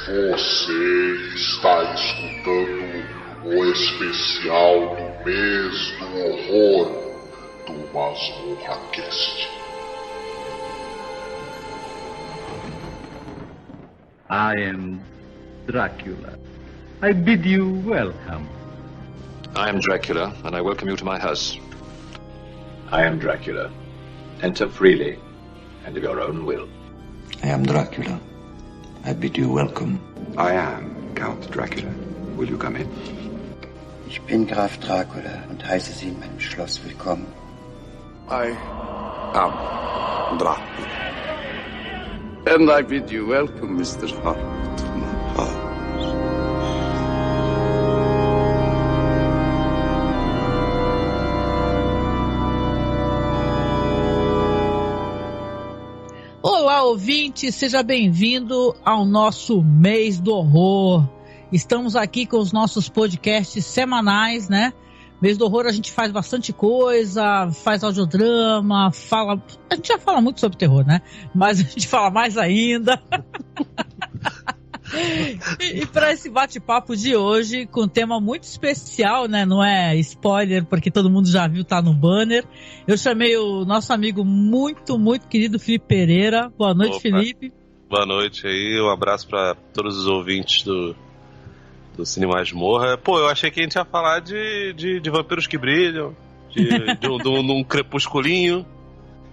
Você está escutando o especial do mês do horror do Masmorra Cast. I am Dracula. I bid you welcome. I am Dracula, and I welcome you to my house. I am Dracula. Enter freely, and of your own will. I am Dracula. I bid you welcome. I am Count Dracula. Will you come in? Ich bin Graf Dracula und heiße Sie in meinem Schloss willkommen. I am Dracula. And I bid you welcome, Mr. Hart, to my house. Olá, ouvinte, seja bem-vindo ao nosso mês do horror. Estamos aqui com os nossos podcasts semanais, né? Mês do horror a gente faz bastante coisa, faz audiodrama, fala... A gente já fala muito sobre terror, né? Mas a gente fala mais ainda. E para esse bate-papo de hoje, com um tema muito especial, né? Não é spoiler, porque todo mundo já viu, tá no banner. Eu chamei o nosso amigo muito, muito querido Felipe Pereira. Boa noite, Opa. Felipe. Boa noite aí, um abraço para todos os ouvintes do Cine Masmorra. Pô, eu achei que a gente ia falar de vampiros que brilham, de um crepusculinho.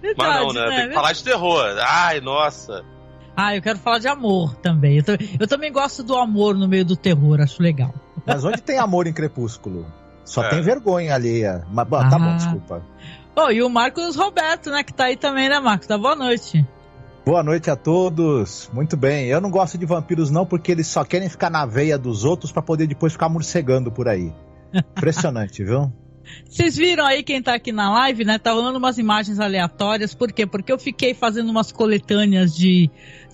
Verdade, mas não, né? Tem que falar de terror. Ai, nossa. Ah, eu quero falar de amor também. Eu também gosto do amor no meio do terror, acho legal. Mas onde tem amor em Crepúsculo? Só tem vergonha alheia. Mas, tá bom, desculpa. Bom, e o Marcos Roberto, né, que tá aí também, né, Marcos? Tá, boa noite. Boa noite a todos. Muito bem. Eu não gosto de vampiros não, porque eles só querem ficar na veia dos outros pra poder depois ficar morcegando por aí. Impressionante, viu? Vocês viram aí quem tá aqui na live, né? Tá rolando umas imagens aleatórias. Por quê? Porque eu fiquei fazendo umas coletâneas de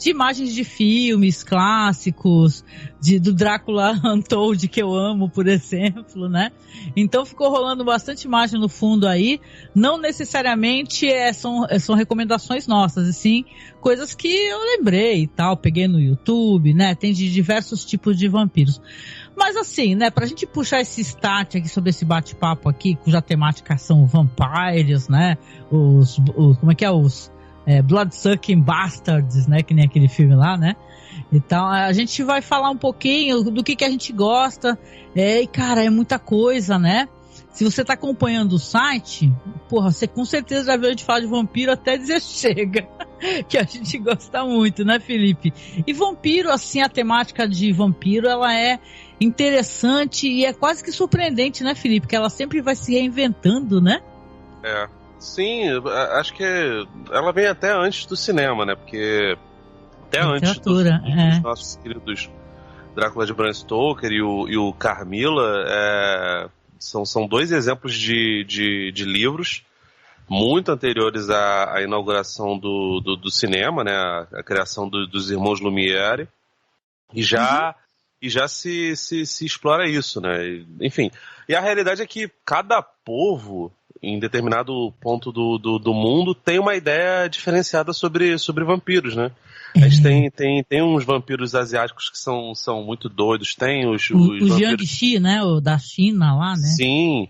imagens de filmes clássicos, do Drácula Untold, que eu amo, por exemplo, né? Então ficou rolando bastante imagem no fundo aí. Não necessariamente são recomendações nossas, e sim coisas que eu lembrei e tal. Peguei no YouTube, né? Tem de diversos tipos de vampiros. Mas assim, né, pra gente puxar esse start aqui sobre esse bate-papo aqui, cuja temática são vampires, né, os Bloodsucking Bastards, né, que nem aquele filme lá, né, então a gente vai falar um pouquinho do que a gente gosta, e cara, é muita coisa, né. Se você tá acompanhando o site, porra, você com certeza já viu a gente falar de vampiro até dizer chega, que a gente gosta muito, né, Felipe? E vampiro, assim, a temática de vampiro, ela é interessante e é quase que surpreendente, né, Felipe? Que ela sempre vai se reinventando, né? É, sim, acho que ela vem até antes do cinema, né? Porque até antes dos nossos queridos Drácula de Bram Stoker e o Carmilla, são dois exemplos de livros muito anteriores à inauguração do cinema, né, a criação dos irmãos Lumière, e já se explora isso, né, enfim. E a realidade é que cada povo, em determinado ponto do mundo, tem uma ideia diferenciada sobre vampiros, né. A gente tem uns vampiros asiáticos que são muito doidos, tem os vampiros... Jiangxi, né, o da China lá, né. Sim.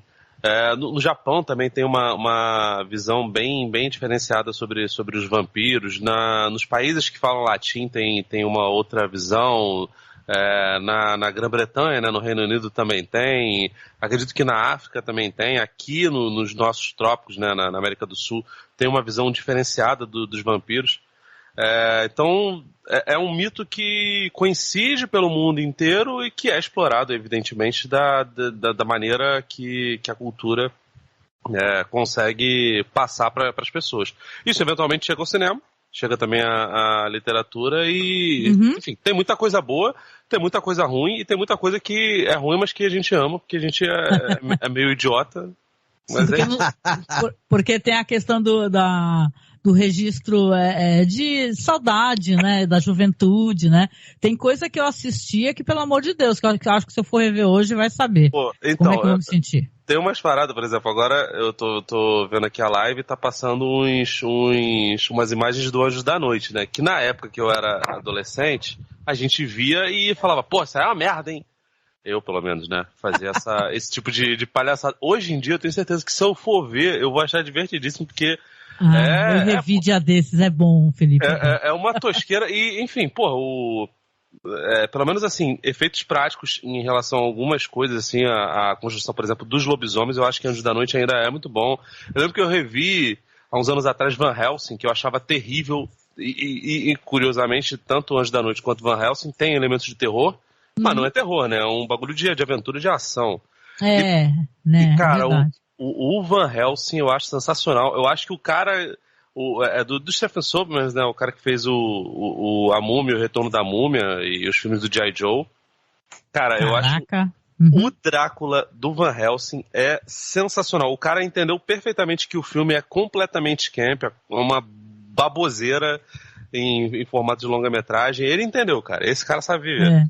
No Japão também tem uma visão bem diferenciada sobre os vampiros. Nos países que falam latim tem uma outra visão. Na Grã-Bretanha, né, no Reino Unido também tem. Acredito que na África também tem. Aqui nos nossos trópicos, né, na América do Sul, tem uma visão diferenciada dos vampiros. Então é um mito que coincide pelo mundo inteiro e que é explorado, evidentemente, da maneira que a cultura consegue passar para as pessoas. Isso eventualmente chega ao cinema, chega também à literatura e, enfim, tem muita coisa boa, tem muita coisa ruim e tem muita coisa que é ruim, mas que a gente ama, porque a gente é meio idiota. Mas porque tem a questão do registro de saudade, né, da juventude, né? Tem coisa que eu assistia que, pelo amor de Deus, que eu acho que se eu for rever hoje vai saber. Pô, então, como é que eu vou me sentir. Tem umas paradas, por exemplo, agora eu tô vendo aqui a live e tá passando umas imagens do Anjos da Noite, né? Que na época que eu era adolescente, a gente via e falava, pô, isso aí é uma merda, hein? Eu, pelo menos, né? Fazia esse tipo de palhaçada. Hoje em dia, eu tenho certeza que se eu for ver, eu vou achar divertidíssimo, porque... eu revi dia desses, é bom, Felipe. É uma tosqueira e, enfim, pô, pelo menos assim, efeitos práticos em relação a algumas coisas, assim, a construção, por exemplo, dos lobisomens, eu acho que Anjos da Noite ainda é muito bom. Eu lembro que eu revi, há uns anos atrás, Van Helsing, que eu achava terrível, e curiosamente, tanto Anjos da Noite quanto Van Helsing tem elementos de terror, mas não é terror, né? É um bagulho de aventura e de ação. Né? Cara, é o Van Helsing eu acho sensacional. Eu acho que o cara... do Stephen Sommers, né? O cara que fez a Múmia, o Retorno da Múmia e os filmes do G.I. Joe. Cara, eu acho o Drácula do Van Helsing é sensacional. O cara entendeu perfeitamente que o filme é completamente camp, é uma baboseira em formato de longa-metragem. Ele entendeu, cara. Esse cara sabe viver.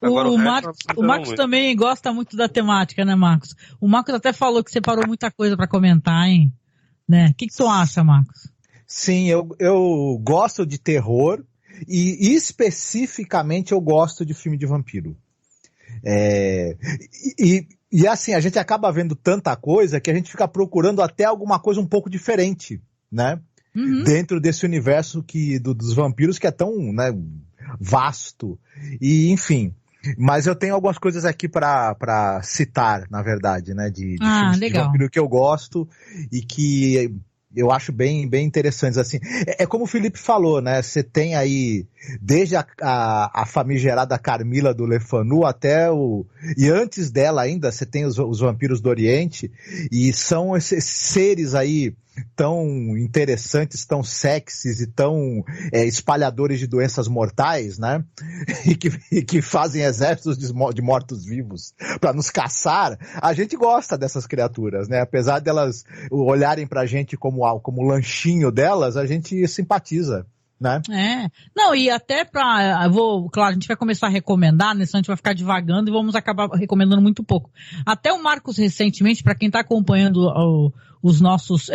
Agora, o Marcos também gosta muito da temática, né, Marcos? O Marcos até falou que separou muita coisa pra comentar, hein? Né? O que tu acha, Marcos? Sim, eu gosto de terror e especificamente eu gosto de filme de vampiro. E assim, a gente acaba vendo tanta coisa que a gente fica procurando até alguma coisa um pouco diferente, né? Dentro desse universo dos vampiros que é tão, né, vasto. E, enfim... Mas eu tenho algumas coisas aqui pra citar, na verdade, né? De filmes de vampiro que eu gosto e que eu acho bem, bem interessantes. Assim, é como o Felipe falou, né? Você tem aí, desde a famigerada Carmila do Le Fanu até e antes dela ainda, você tem os vampiros do Oriente, e são esses seres aí tão interessantes, tão sexys e tão espalhadores de doenças mortais, né? E que fazem exércitos de mortos-vivos para nos caçar. A gente gosta dessas criaturas, né? Apesar delas olharem pra gente como lanchinho delas, a gente simpatiza, né? Não, e até claro, a gente vai começar a recomendar, né? Senão a gente vai ficar divagando e vamos acabar recomendando muito pouco. Até o Marcos, recentemente, para quem tá acompanhando os nossas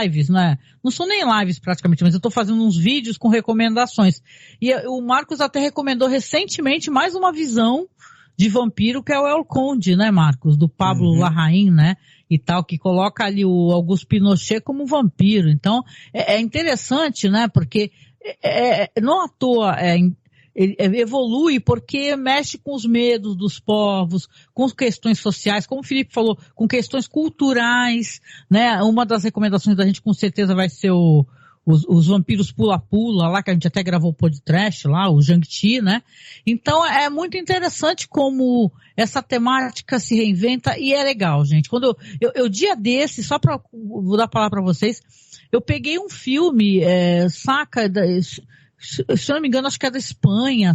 lives, né? Não são nem lives praticamente, mas eu tô fazendo uns vídeos com recomendações. E o Marcos até recomendou recentemente mais uma visão de vampiro, que é o El Conde, né, Marcos? Do Pablo Larraín, né? E tal, que coloca ali o Augusto Pinochet como um vampiro. Então, é interessante, né? Porque não à toa ele evolui porque mexe com os medos dos povos, com questões sociais, como o Felipe falou, com questões culturais, né? Uma das recomendações da gente com certeza vai ser os vampiros pula-pula lá, que a gente até gravou o podcast lá, o Shang-Chi, né? Então é muito interessante como essa temática se reinventa e é legal, gente. Quando eu dia desse, vou dar a palavra para vocês, eu peguei um filme, se eu não me engano, acho que é da Espanha,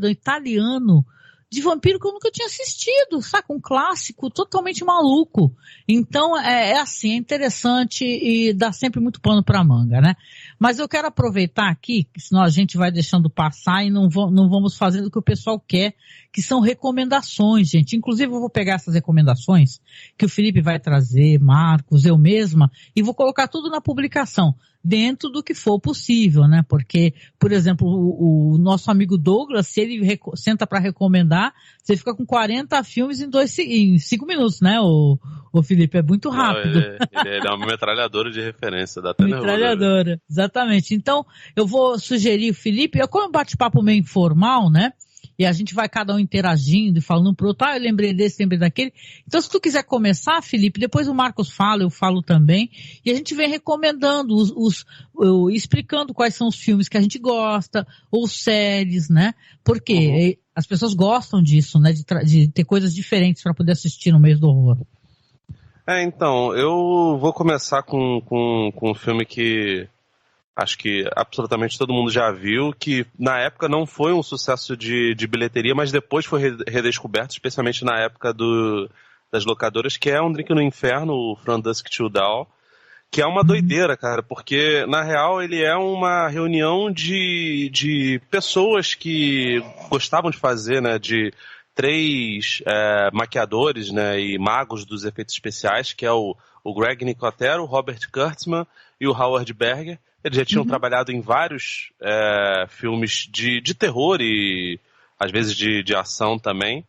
italiano, de vampiro que eu nunca tinha assistido, saca? Um clássico totalmente maluco. Então, assim, é interessante e dá sempre muito pano pra manga, né? Mas eu quero aproveitar aqui, senão a gente vai deixando passar e não vamos fazer o que o pessoal quer, que são recomendações, gente. Inclusive, eu vou pegar essas recomendações que o Felipe vai trazer, Marcos, eu mesma, e vou colocar tudo na publicação, dentro do que for possível, né? Porque, por exemplo, o nosso amigo Douglas, se ele senta para recomendar, você fica com 40 filmes em 5 minutos, né, o Felipe? É muito rápido. Ele é uma metralhadora de referência, dá até metralhadora, nervoso, né? Exatamente. Então, eu vou sugerir o Felipe, como é um bate-papo meio informal, né? E a gente vai cada um interagindo e falando pro outro, eu lembrei desse, lembrei daquele. Então, se tu quiser começar, Felipe, depois o Marcos fala, eu falo também, e a gente vem recomendando, explicando quais são os filmes que a gente gosta, ou séries, né? Porque as pessoas gostam disso, né? De ter coisas diferentes para poder assistir no mês do horror. Então, eu vou começar com um filme que acho que absolutamente todo mundo já viu, que na época não foi um sucesso de bilheteria, mas depois foi redescoberto, especialmente na época das locadoras, que é Um Drink no Inferno, o From Dusk Till Dawn, que é uma doideira, cara, porque na real ele é uma reunião de pessoas que gostavam de fazer, né, de 3 maquiadores, né, e magos dos efeitos especiais, que é o Greg Nicotero, o Robert Kurtzman e o Howard Berger, Eles já tinham trabalhado em vários filmes de terror e às vezes de ação também.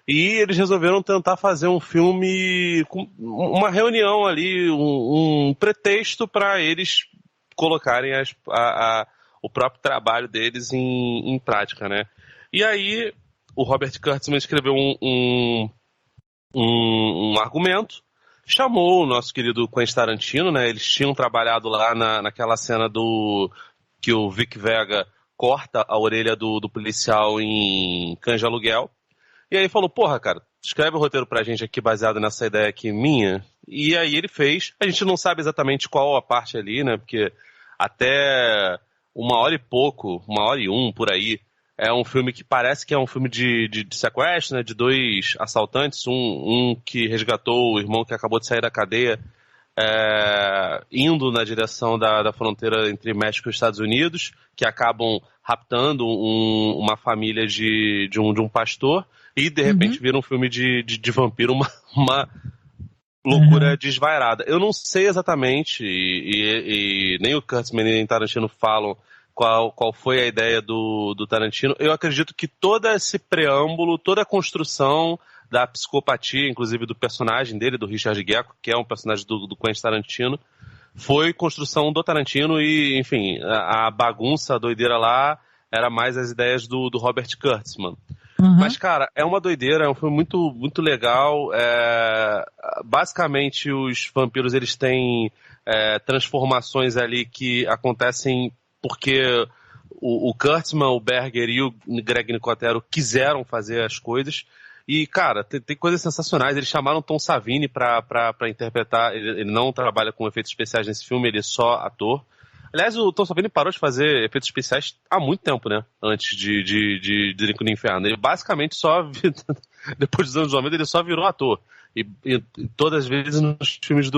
E eles resolveram tentar fazer um filme com uma reunião ali, um pretexto para eles colocarem o próprio trabalho deles em prática, né? E aí o Robert Kurtzman escreveu um argumento, chamou o nosso querido Quentin Tarantino, né? Eles tinham trabalhado lá naquela cena que o Vic Vega corta a orelha do policial em Cães de Aluguel. E aí falou, porra, cara, escreve o roteiro pra gente aqui baseado nessa ideia aqui minha. E aí ele fez. A gente não sabe exatamente qual a parte ali, né? Porque até 1h e pouco, 1h01 por aí, é um filme que parece que é um filme de sequestro, né? De 2 assaltantes, um que resgatou o irmão que acabou de sair da cadeia, indo na direção da fronteira entre México e Estados Unidos, que acabam raptando uma família de um pastor. E, de repente, vira um filme de vampiro, uma loucura desvairada. Eu não sei exatamente, e nem o Kurtzman nem o Tarantino falam qual foi a ideia do Tarantino. Eu acredito que todo esse preâmbulo, toda a construção da psicopatia, inclusive do personagem dele, do Richard Gecko, que é um personagem do Quentin Tarantino, foi construção do Tarantino e, enfim, a bagunça, a doideira lá, era mais as ideias do Robert Kurtzman. Mas, cara, é uma doideira, é um filme muito, muito legal. Basicamente, os vampiros, eles têm transformações ali que acontecem porque o Kurtzman, o Berger e o Greg Nicotero quiseram fazer as coisas. E, cara, tem coisas sensacionais. Eles chamaram Tom Savini pra interpretar. Ele não trabalha com efeitos especiais nesse filme, ele é só ator. Aliás, o Tom Savini parou de fazer efeitos especiais há muito tempo, né? Antes de Drink no Inferno. Ele basicamente só, depois dos anos 90, ele só virou ator. E todas as vezes nos filmes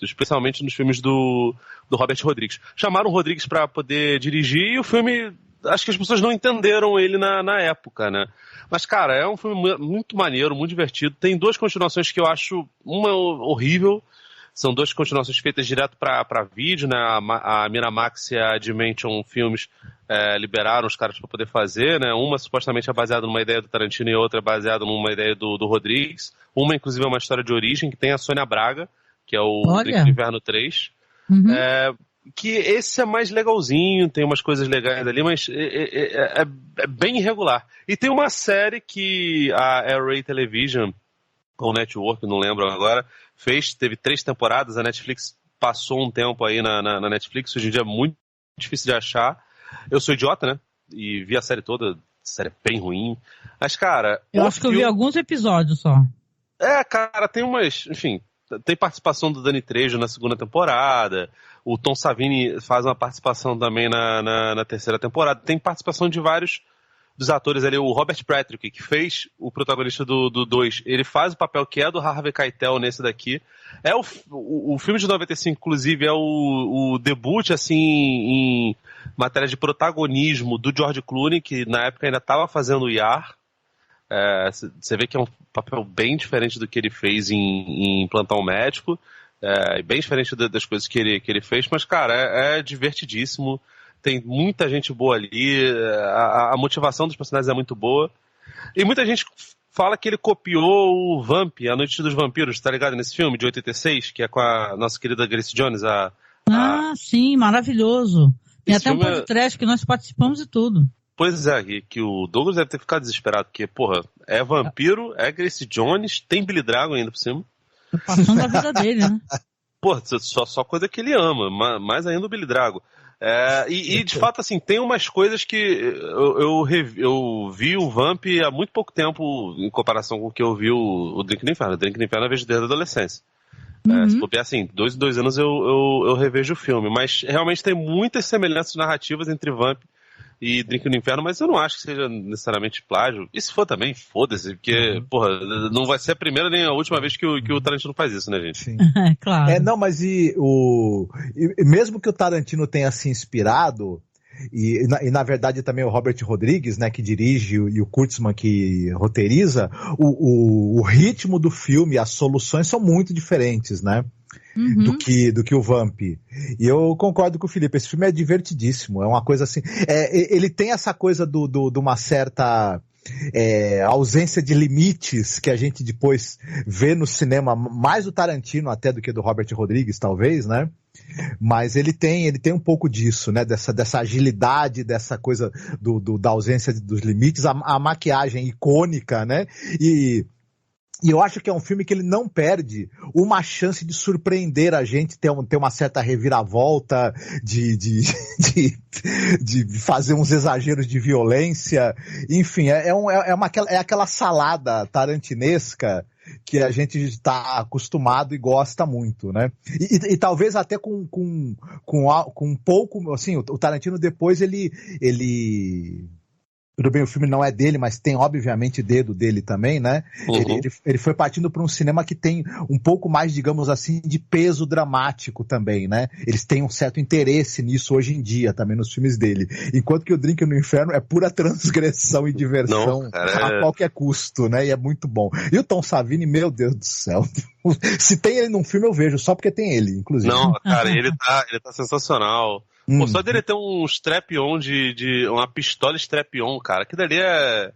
especialmente nos filmes do Robert Rodrigues. Chamaram o Rodrigues pra poder dirigir e o filme, acho que as pessoas não entenderam ele na época, né? Mas, cara, é um filme muito maneiro, muito divertido. Tem 2 continuações que eu acho, uma horrível. São 2 continuações feitas direto para vídeo, né? A Miramax e a Dimension Filmes liberaram os caras para poder fazer, né? Uma supostamente é baseada numa ideia do Tarantino e outra é baseada numa ideia do Rodrigues. Uma, inclusive, é uma história de origem que tem a Sônia Braga, que é o Drink no Inverno 3. Que esse é mais legalzinho, tem umas coisas legais ali, mas é bem irregular. E tem uma série que a Array Television, ou Network, não lembro agora, teve 3 temporadas, a Netflix passou um tempo aí na Netflix, hoje em dia é muito difícil de achar. Eu sou idiota, né? E vi a série toda, a série é bem ruim. Mas, cara... Eu acho que eu vi alguns episódios só. Cara, tem umas... Enfim, tem participação do Danny Trejo na 2ª temporada, o Tom Savini faz uma participação também na 3ª temporada, tem participação de vários dos atores ali, o Robert Patrick, que fez o protagonista do 2, ele faz o papel que é do Harvey Keitel nesse daqui. O filme de 95, inclusive, é o debut, assim, em matéria de protagonismo do George Clooney, que na época ainda estava fazendo o Yar. Você vê que é um papel bem diferente do que ele fez em Plantão Médico, bem diferente das coisas que ele fez, mas, cara, é divertidíssimo. Tem muita gente boa ali, a motivação dos personagens é muito boa. E muita gente fala que ele copiou o Vamp, A Noite dos Vampiros, tá ligado? Nesse filme de 86, que é com a nossa querida Grace Jones. Sim, maravilhoso. Tem até um podcast que nós participamos e tudo. Pois é, que o Douglas deve ter ficado desesperado, porque, porra, é vampiro, é Grace Jones, tem Billy Drago ainda por cima. Passando a vida dele, né? Porra, só coisa que ele ama, mais ainda o Billy Drago. E de fato, assim, tem umas coisas que eu vi o Vamp há muito pouco tempo em comparação com o que eu vi o Drink no Inferno. O Drink no Inferno eu vejo desde a adolescência. Se for assim, 2 em 2 anos eu revejo o filme. Mas realmente tem muitas semelhanças narrativas entre Vamp e Drink no Inferno, mas eu não acho que seja necessariamente plágio. E se for também, foda-se, porque, porra, não vai ser a primeira nem a última vez que o Tarantino faz isso, né, gente? Sim. Claro. Não, mas mesmo que o Tarantino tenha se inspirado, e na verdade também o Robert Rodrigues, né, que dirige, e o Kurtzman que roteiriza, o ritmo do filme, as soluções são muito diferentes, né? do que o Vamp. E eu concordo com o Felipe, esse filme é divertidíssimo, é uma coisa assim, ele tem essa coisa de uma certa ausência de limites que a gente depois vê no cinema, mais do Tarantino até do que do Robert Rodrigues, talvez, né? Mas ele tem um pouco disso, né? Dessa agilidade, dessa coisa da ausência dos limites, a maquiagem icônica, né? E eu acho que é um filme que ele não perde uma chance de surpreender a gente, ter uma certa reviravolta, de fazer uns exageros de violência. Enfim, é aquela salada tarantinesca que a gente está acostumado e gosta muito, né? E talvez até com um pouco, assim, o Tarantino depois ele tudo bem, o filme não é dele, mas tem obviamente dedo dele também, né? Ele foi partindo para um cinema que tem um pouco mais, digamos assim, de peso dramático também, né? Eles têm um certo interesse nisso hoje em dia também nos filmes dele. Enquanto que o Drink no Inferno é pura transgressão e diversão a qualquer custo, né? E é muito bom. E o Tom Savini, meu Deus do céu. Se tem ele num filme eu vejo, só porque tem ele, inclusive. Não, cara, ele tá sensacional. Pô, só dele ter um strap-on uma pistola strap-on, cara, que dali é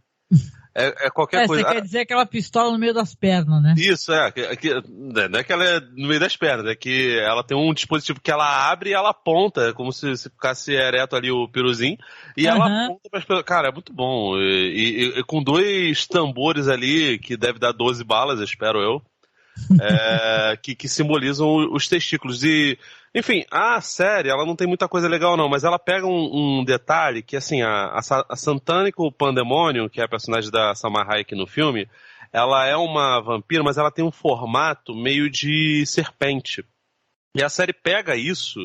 qualquer coisa. Você quer dizer aquela pistola no meio das pernas, né? Isso, não é que ela é no meio das pernas, é que ela tem um dispositivo que ela abre e ela aponta, como se ficasse ereto ali o piruzinho, e ela aponta para as pessoas. Cara, é muito bom. E com 2 tambores ali, que deve dar 12 balas, espero eu, que simbolizam os testículos. E enfim, a série, ela não tem muita coisa legal não, mas ela pega um detalhe que, assim, a Satânico Pandemonium, que é a personagem da Salma Hayek no filme, ela é uma vampira, mas ela tem um formato meio de serpente. E a série pega isso,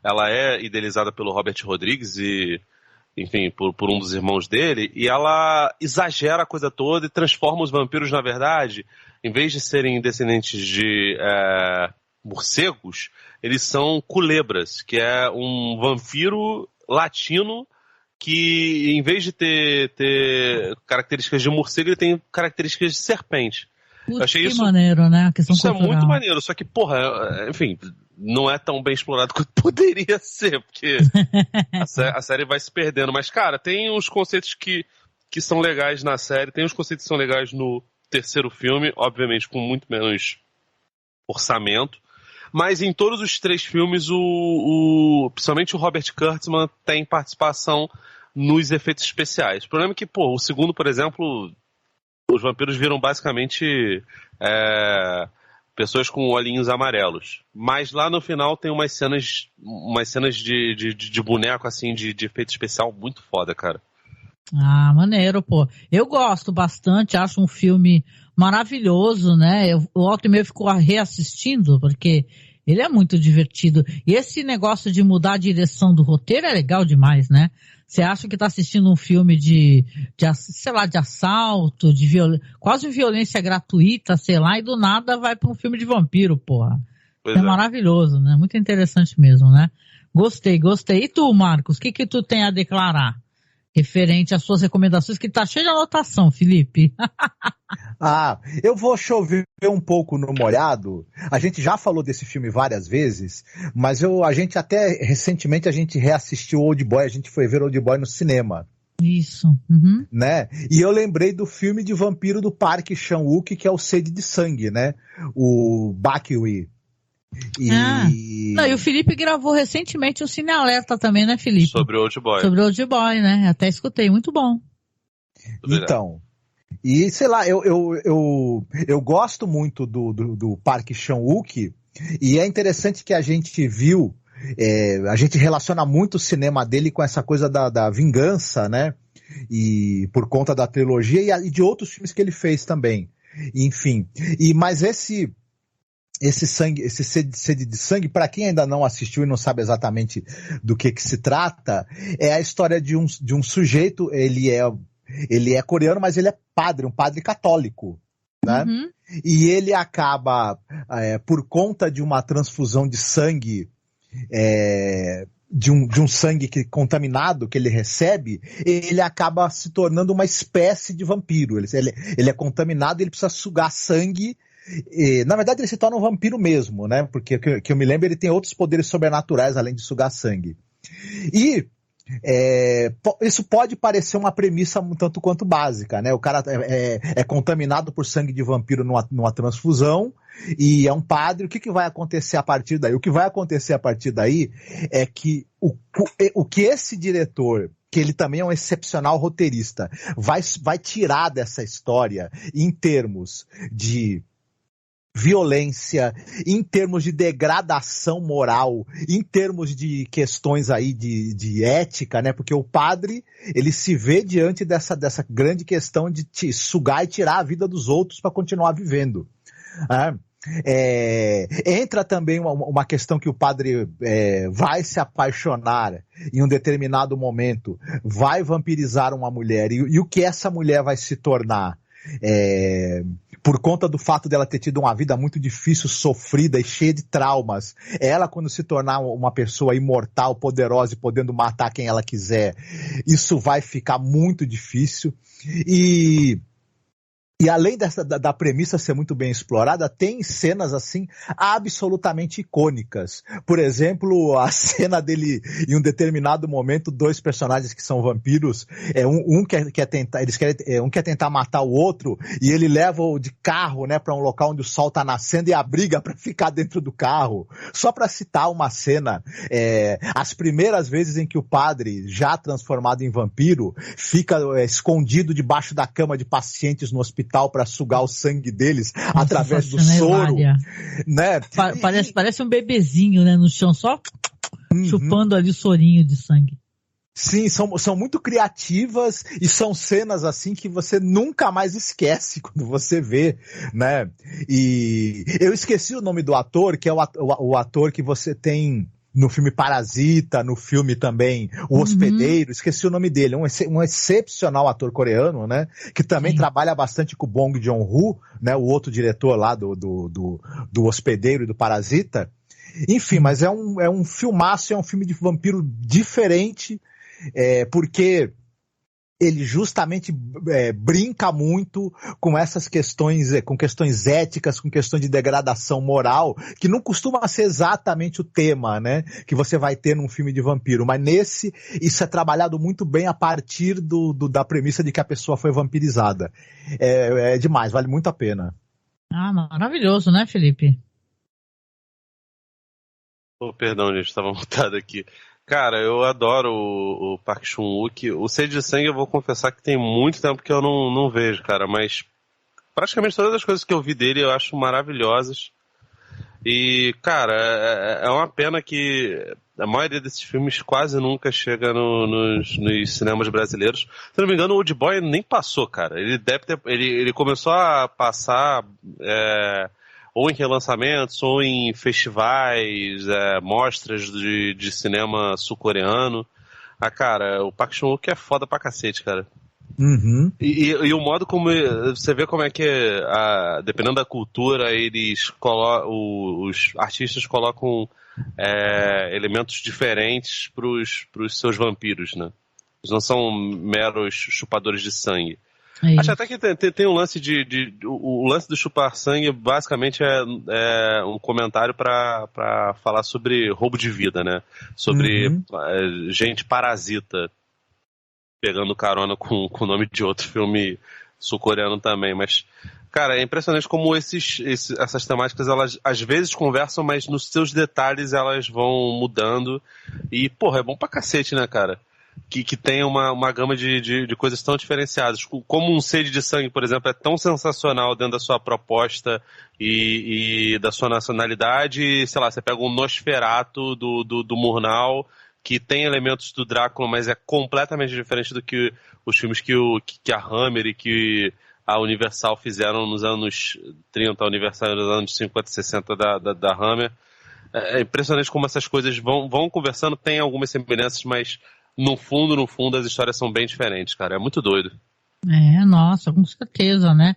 ela é idealizada pelo Robert Rodrigues e, enfim, por um dos irmãos dele, e ela exagera a coisa toda e transforma os vampiros, na verdade, em vez de serem descendentes de morcegos, eles são culebras, que é um vampiro latino que, em vez de ter características de morcego, ele tem características de serpente. Putz, eu achei isso maneiro, né? Isso cultural. É muito maneiro, só que, porra, enfim, não é tão bem explorado quanto poderia ser, porque a série vai se perdendo. Mas, cara, tem uns conceitos que são legais na série, tem uns conceitos que são legais no terceiro filme, obviamente com muito menos orçamento. Mas em todos os 3 filmes, principalmente o Robert Kurtzman tem participação nos efeitos especiais. O problema é que, o segundo, por exemplo, os vampiros viram basicamente pessoas com olhinhos amarelos. Mas lá no final tem umas cenas de boneco, assim, de efeito especial muito foda, cara. Ah, maneiro, pô. Eu gosto bastante, acho um filme maravilhoso, né? O volta e meia ficou reassistindo, porque ele é muito divertido. E esse negócio de mudar a direção do roteiro é legal demais, né? Você acha que tá assistindo um filme de assalto, quase violência gratuita, sei lá, e do nada vai pra um filme de vampiro, porra. É maravilhoso, né? Muito interessante mesmo, né? Gostei. E tu, Marcos, o que tu tem a declarar referente às suas recomendações, que tá cheio de anotação, Felipe? Eu vou chover um pouco no molhado. A gente já falou desse filme várias vezes, mas a gente até recentemente reassistiu Old Boy, a gente foi ver Old Boy no cinema. Isso. Uhum. Né? E eu lembrei do filme de vampiro do Park Chan-wook, que é o Sede de Sangue, né? O Bakwi. E o Felipe gravou recentemente o Cine Alerta também, né, Felipe? Sobre Old Boy. Sobre Old Boy, né? Até escutei, muito bom. Então, e sei lá, eu gosto muito do Park Chan-wook, e é interessante que a gente viu, a gente relaciona muito o cinema dele com essa coisa da vingança, né? E por conta da trilogia e de outros filmes que ele fez também. Enfim, mas esse Sede de Sangue, para quem ainda não assistiu e não sabe exatamente do que se trata, é a história de um sujeito, ele é coreano, mas ele é padre, um padre católico, né? Uhum. E ele acaba, por conta de uma transfusão de sangue, de um sangue contaminado que ele recebe, ele acaba se tornando uma espécie de vampiro. Ele é contaminado e ele precisa sugar sangue E, na verdade, ele se torna um vampiro mesmo, né? Porque, que eu me lembro, ele tem outros poderes sobrenaturais além de sugar sangue. E isso pode parecer uma premissa um tanto quanto básica, né? O cara é contaminado por sangue de vampiro numa transfusão e é um padre. O que vai acontecer a partir daí? O que vai acontecer a partir daí é que o que esse diretor, que ele também é um excepcional roteirista, vai tirar dessa história em termos de violência, em termos de degradação moral, em termos de questões aí de ética, né? Porque o padre, ele se vê diante dessa grande questão de sugar e tirar a vida dos outros para continuar vivendo. Entra também uma questão que o padre vai se apaixonar em um determinado momento, vai vampirizar uma mulher, e o que essa mulher vai se tornar? Por conta do fato dela ter tido uma vida muito difícil, sofrida e cheia de traumas, ela, quando se tornar uma pessoa imortal, poderosa e podendo matar quem ela quiser, isso vai ficar muito difícil. E além da premissa ser muito bem explorada, tem cenas assim absolutamente icônicas. Por exemplo, a cena dele, em um determinado momento, dois personagens que são vampiros, um quer tentar matar o outro, e ele leva-o de carro, né, para um local onde o sol está nascendo e a briga para ficar dentro do carro. Só para citar uma cena, as primeiras vezes em que o padre, já transformado em vampiro, fica escondido debaixo da cama de pacientes no hospital para sugar o sangue deles. Nossa, através do soro, né? Parece um bebezinho, né, no chão, só chupando ali o sorinho de sangue. Sim, são muito criativas e são cenas assim que você nunca mais esquece quando você vê, né? E eu esqueci o nome do ator, que é o ator que você tem no filme Parasita, no filme também O Hospedeiro, esqueci o nome dele, um excepcional ator coreano, né, que também trabalha bastante com o Bong Joon-ho, né, o outro diretor lá do Hospedeiro e do Parasita. Enfim, mas é um filmaço, é um filme de vampiro diferente, porque ele justamente brinca muito com essas questões, com questões éticas, com questões de degradação moral, que não costuma ser exatamente o tema, né, que você vai ter num filme de vampiro, mas nesse, isso é trabalhado muito bem a partir da premissa de que a pessoa foi vampirizada. É demais, vale muito a pena. Ah, maravilhoso, né, Felipe? Perdão, gente, estava mutado aqui. Cara, eu adoro o Park Chan-wook. O Sede de Sangue, eu vou confessar que tem muito tempo que eu não vejo, cara, mas praticamente todas as coisas que eu vi dele eu acho maravilhosas. E, cara, é uma pena que a maioria desses filmes quase nunca chega nos cinemas brasileiros. Se não me engano, o Old Boy nem passou, cara. Ele deve ter. Ele começou a passar. Ou em relançamentos, ou em festivais, mostras de cinema sul-coreano. Cara, o Park Chan-wook é foda pra cacete, cara. Uhum. E o modo como você vê como é que, dependendo da cultura, os artistas colocam elementos diferentes pros seus vampiros, né? Eles não são meros chupadores de sangue. Acho até que tem um lance o lance do chupar sangue basicamente é um comentário para falar sobre roubo de vida, né? Sobre gente parasita, pegando carona com o nome de outro filme sul-coreano também. Mas, cara, é impressionante como essas temáticas, elas às vezes conversam, mas nos seus detalhes elas vão mudando. E, porra, é bom pra cacete, né, cara? Que tem uma gama de coisas tão diferenciadas. Como um Sede de Sangue, por exemplo, é tão sensacional dentro da sua proposta e da sua nacionalidade. Sei lá, você pega um Nosferatu do Murnau, que tem elementos do Drácula, mas é completamente diferente do que os filmes que a Hammer e que a Universal fizeram nos anos 30, a Universal nos anos 50 e 60 da Hammer. É impressionante como essas coisas vão conversando, tem algumas semelhanças, mas no fundo, as histórias são bem diferentes, cara. É muito doido. Nossa, com certeza, né?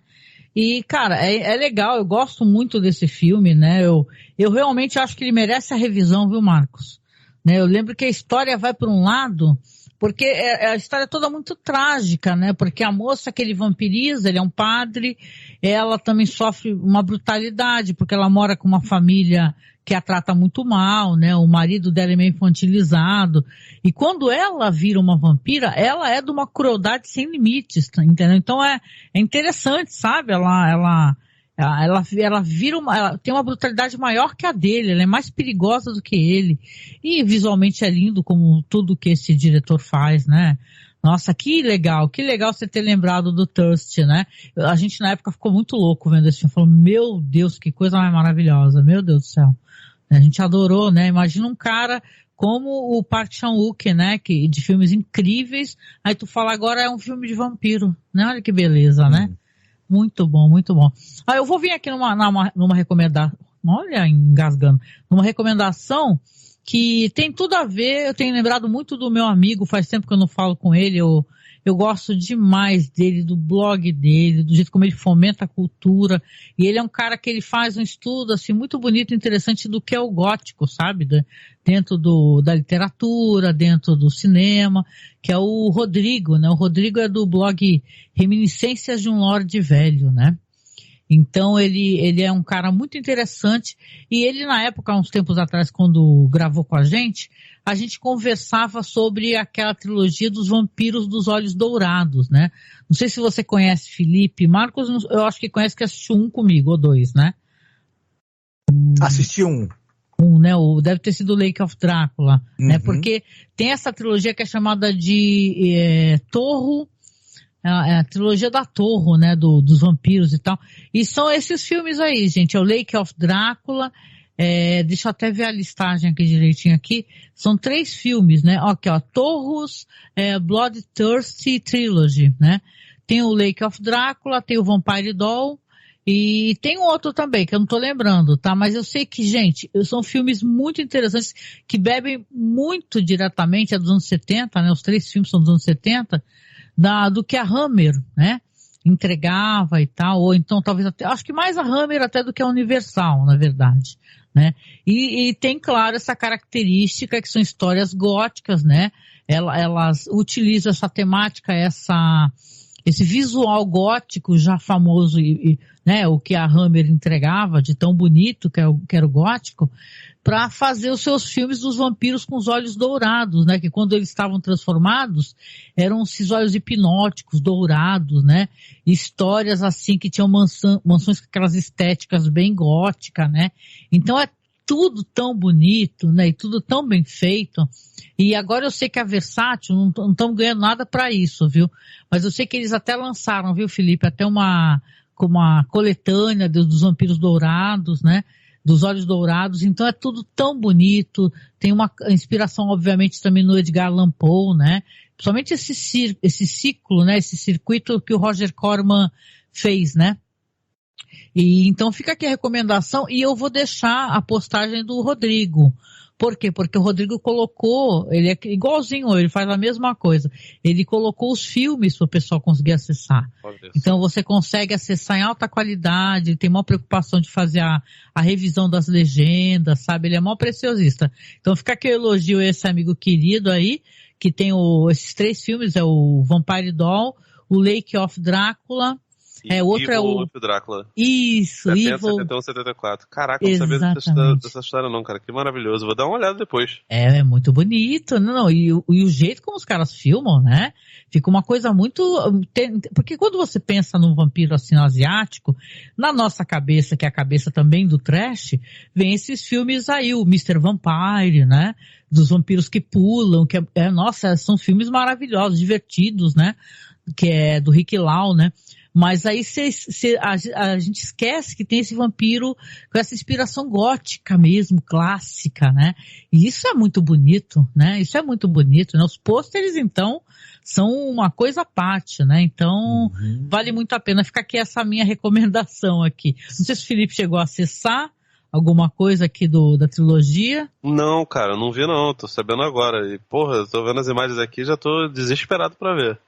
E, cara, é legal, eu gosto muito desse filme, né? Eu realmente acho que ele merece a revisão, viu, Marcos? Né? Eu lembro que a história vai por um lado, Porque a história é toda muito trágica, né? Porque a moça que ele vampiriza, ele é um padre, ela também sofre uma brutalidade, porque ela mora com uma família que a trata muito mal, né? O marido dela é meio infantilizado. E quando ela vira uma vampira, ela é de uma crueldade sem limites, entendeu? Então é interessante, sabe? Ela vira ela tem uma brutalidade maior que a dele, ela é mais perigosa do que ele. E visualmente é lindo como tudo que esse diretor faz, né? Nossa, que legal você ter lembrado do Thirst, né? A gente na época ficou muito louco vendo esse filme, falou, meu Deus, que coisa mais maravilhosa, meu Deus do céu. A gente adorou, né? Imagina um cara como o Park Chan-wook, né? Que, de filmes incríveis, aí tu fala agora é um filme de vampiro, né? Olha que beleza, né? Muito bom, muito bom. Eu vou vir aqui numa recomendação, olha, engasgando, numa recomendação que tem tudo a ver, eu tenho lembrado muito do meu amigo, faz tempo que eu não falo com ele, eu gosto demais dele, do blog dele, do jeito como ele fomenta a cultura, e ele é um cara que ele faz um estudo, assim, muito bonito e interessante do que é o gótico, sabe? Dentro da literatura, dentro do cinema, que é o Rodrigo, né? O Rodrigo é do blog Reminiscências de um Lorde Velho, né? Então ele é um cara muito interessante, e ele na época, uns tempos atrás, quando gravou com a gente conversava sobre aquela trilogia dos vampiros dos olhos dourados, né? Não sei se você conhece, Felipe. Marcos, eu acho que conhece, que assistiu um comigo, ou dois, né? Assisti um. Né? Deve ter sido o Lake of Drácula, né? Porque tem essa trilogia que é chamada de Torro, a trilogia da Torro, né? Dos vampiros e tal. E são esses filmes aí, gente. É o Lake of Drácula. Deixa eu até ver a listagem aqui direitinho aqui. São 3 filmes, né? Aqui, ó. Torros, Bloodthirsty Trilogy, né? Tem o Lake of Drácula, tem o Vampire Doll, e tem um outro também, que eu não tô lembrando, tá? Mas eu sei que, gente, são filmes muito interessantes, que bebem muito diretamente, é dos anos 70, né? Os 3 filmes são dos anos 70, do que a Hammer, né? Entregava e tal, ou então talvez até, acho que mais a Hammer até do que a Universal, na verdade, né? E tem, claro, essa característica que são histórias góticas, né? Elas utilizam essa temática, esse visual gótico já famoso, né? O que a Hammer entregava de tão bonito que era o gótico, para fazer os seus filmes dos vampiros com os olhos dourados, né? Que quando eles estavam transformados, eram esses olhos hipnóticos, dourados, né? Histórias assim que tinham mansões com aquelas estéticas bem góticas, né? Então é tudo tão bonito, né? E tudo tão bem feito. E agora eu sei que a Versátil não estão ganhando nada para isso, viu? Mas eu sei que eles até lançaram, viu, Felipe? Até uma coletânea dos vampiros dourados, né? Dos olhos dourados, então é tudo tão bonito, tem uma inspiração obviamente também no Edgar Allan Poe, né? Principalmente esse ciclo, né? Esse circuito que o Roger Corman fez, né? E então fica aqui a recomendação, e eu vou deixar a postagem do Rodrigo. Por quê? Porque o Rodrigo colocou, ele é igualzinho, ele faz a mesma coisa. Ele colocou os filmes para o pessoal conseguir acessar. Então você consegue acessar em alta qualidade, ele tem maior preocupação de fazer a revisão das legendas, sabe? Ele é maior preciosista. Então fica aqui o elogio a esse amigo querido aí, que tem esses 3 filmes, é o Vampire Doll, o Lake of Drácula, outro é o Drácula. Isso, 70, Evil 71, 74. Caraca, eu não sabia dessa história não, cara. Que maravilhoso. Vou dar uma olhada depois. É muito bonito. Não, e o jeito como os caras filmam, né? Fica uma coisa muito... Porque quando você pensa num vampiro assim asiático, na nossa cabeça, que é a cabeça também do trash, vem esses filmes aí, o Mr. Vampire, né? Dos vampiros que pulam, nossa, são filmes maravilhosos, divertidos, né? Que é do Rick Lau, né? Mas aí a gente esquece que tem esse vampiro com essa inspiração gótica mesmo, clássica, né? E isso é muito bonito, né? Isso é muito bonito, né? Os pôsteres, então, são uma coisa à parte, né? Então, vale muito a pena. Fica aqui essa minha recomendação aqui. Não sei se o Felipe chegou a acessar alguma coisa aqui da trilogia. Não, cara, não vi não. Tô sabendo agora. E, porra, tô vendo as imagens aqui e já tô desesperado pra ver.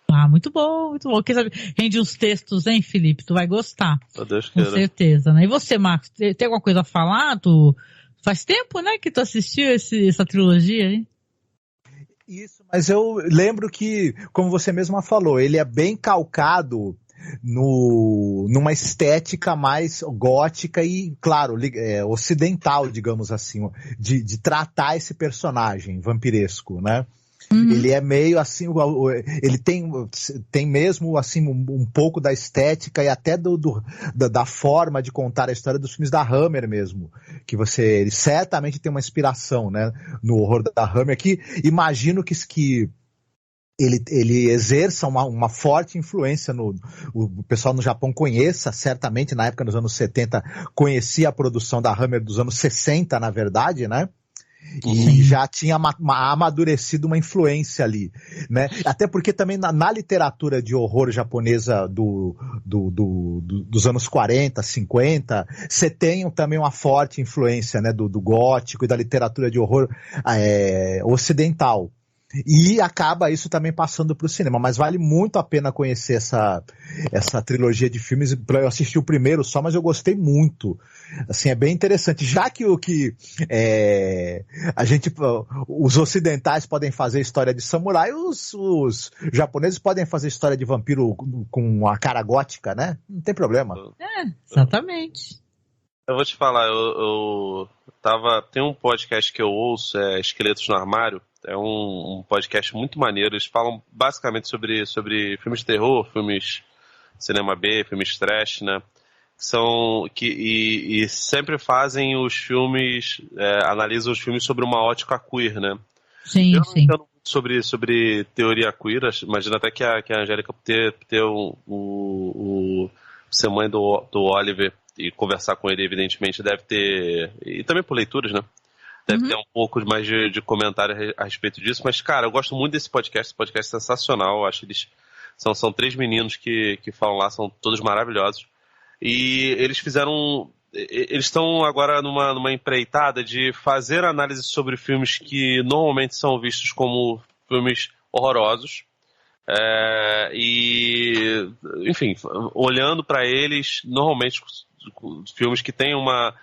Ah, muito bom, muito bom. Quem sabe, rende uns textos, hein, Felipe? Tu vai gostar. Deus com certeza, né? E você, Marcos, tem alguma coisa a falar? Faz tempo, né, que tu assistiu essa trilogia, hein? Isso, mas eu lembro que, como você mesma falou, ele é bem calcado numa estética mais gótica e, claro, ocidental, digamos assim, de tratar esse personagem vampiresco, né? Ele é meio assim, ele tem mesmo assim um pouco da estética e até da forma de contar a história dos filmes da Hammer mesmo, que ele certamente tem uma inspiração, né, no horror da Hammer, que imagino que ele exerça uma forte influência o pessoal no Japão conheça, certamente na época dos anos 70 conhecia a produção da Hammer dos anos 60, na verdade, né? E já tinha amadurecido uma influência ali, né? Até porque também na literatura de horror japonesa dos anos 40, 50, você tem também uma forte influência, né, do gótico e da literatura de horror ocidental. E acaba isso também passando para o cinema, mas vale muito a pena conhecer essa trilogia de filmes. Eu assisti o primeiro só, mas eu gostei muito. Assim, é bem interessante. Já que os ocidentais podem fazer história de samurai, os japoneses podem fazer história de vampiro com a cara gótica, né? Não tem problema. Exatamente. Eu vou te falar, tem um podcast que eu ouço, Esqueletos no Armário. É um podcast muito maneiro. Eles falam basicamente sobre filmes de terror, filmes cinema B, filmes trash, né? E sempre fazem os filmes, analisam os filmes sobre uma ótica queer, né? Sim, eu não sim. entendo muito sobre teoria queer. Imagino até que a Angélica, ter ser mãe do Oliver e conversar com ele, evidentemente, deve ter... E também por leituras, né? Deve ter um pouco mais de comentário a respeito disso. Mas, cara, eu gosto muito desse podcast. Esse podcast é sensacional. Eu acho que eles são 3 meninos que falam lá, são todos maravilhosos. E eles estão agora numa empreitada de fazer análise sobre filmes que normalmente são vistos como filmes horrorosos. Enfim, olhando para eles, normalmente filmes que têm uma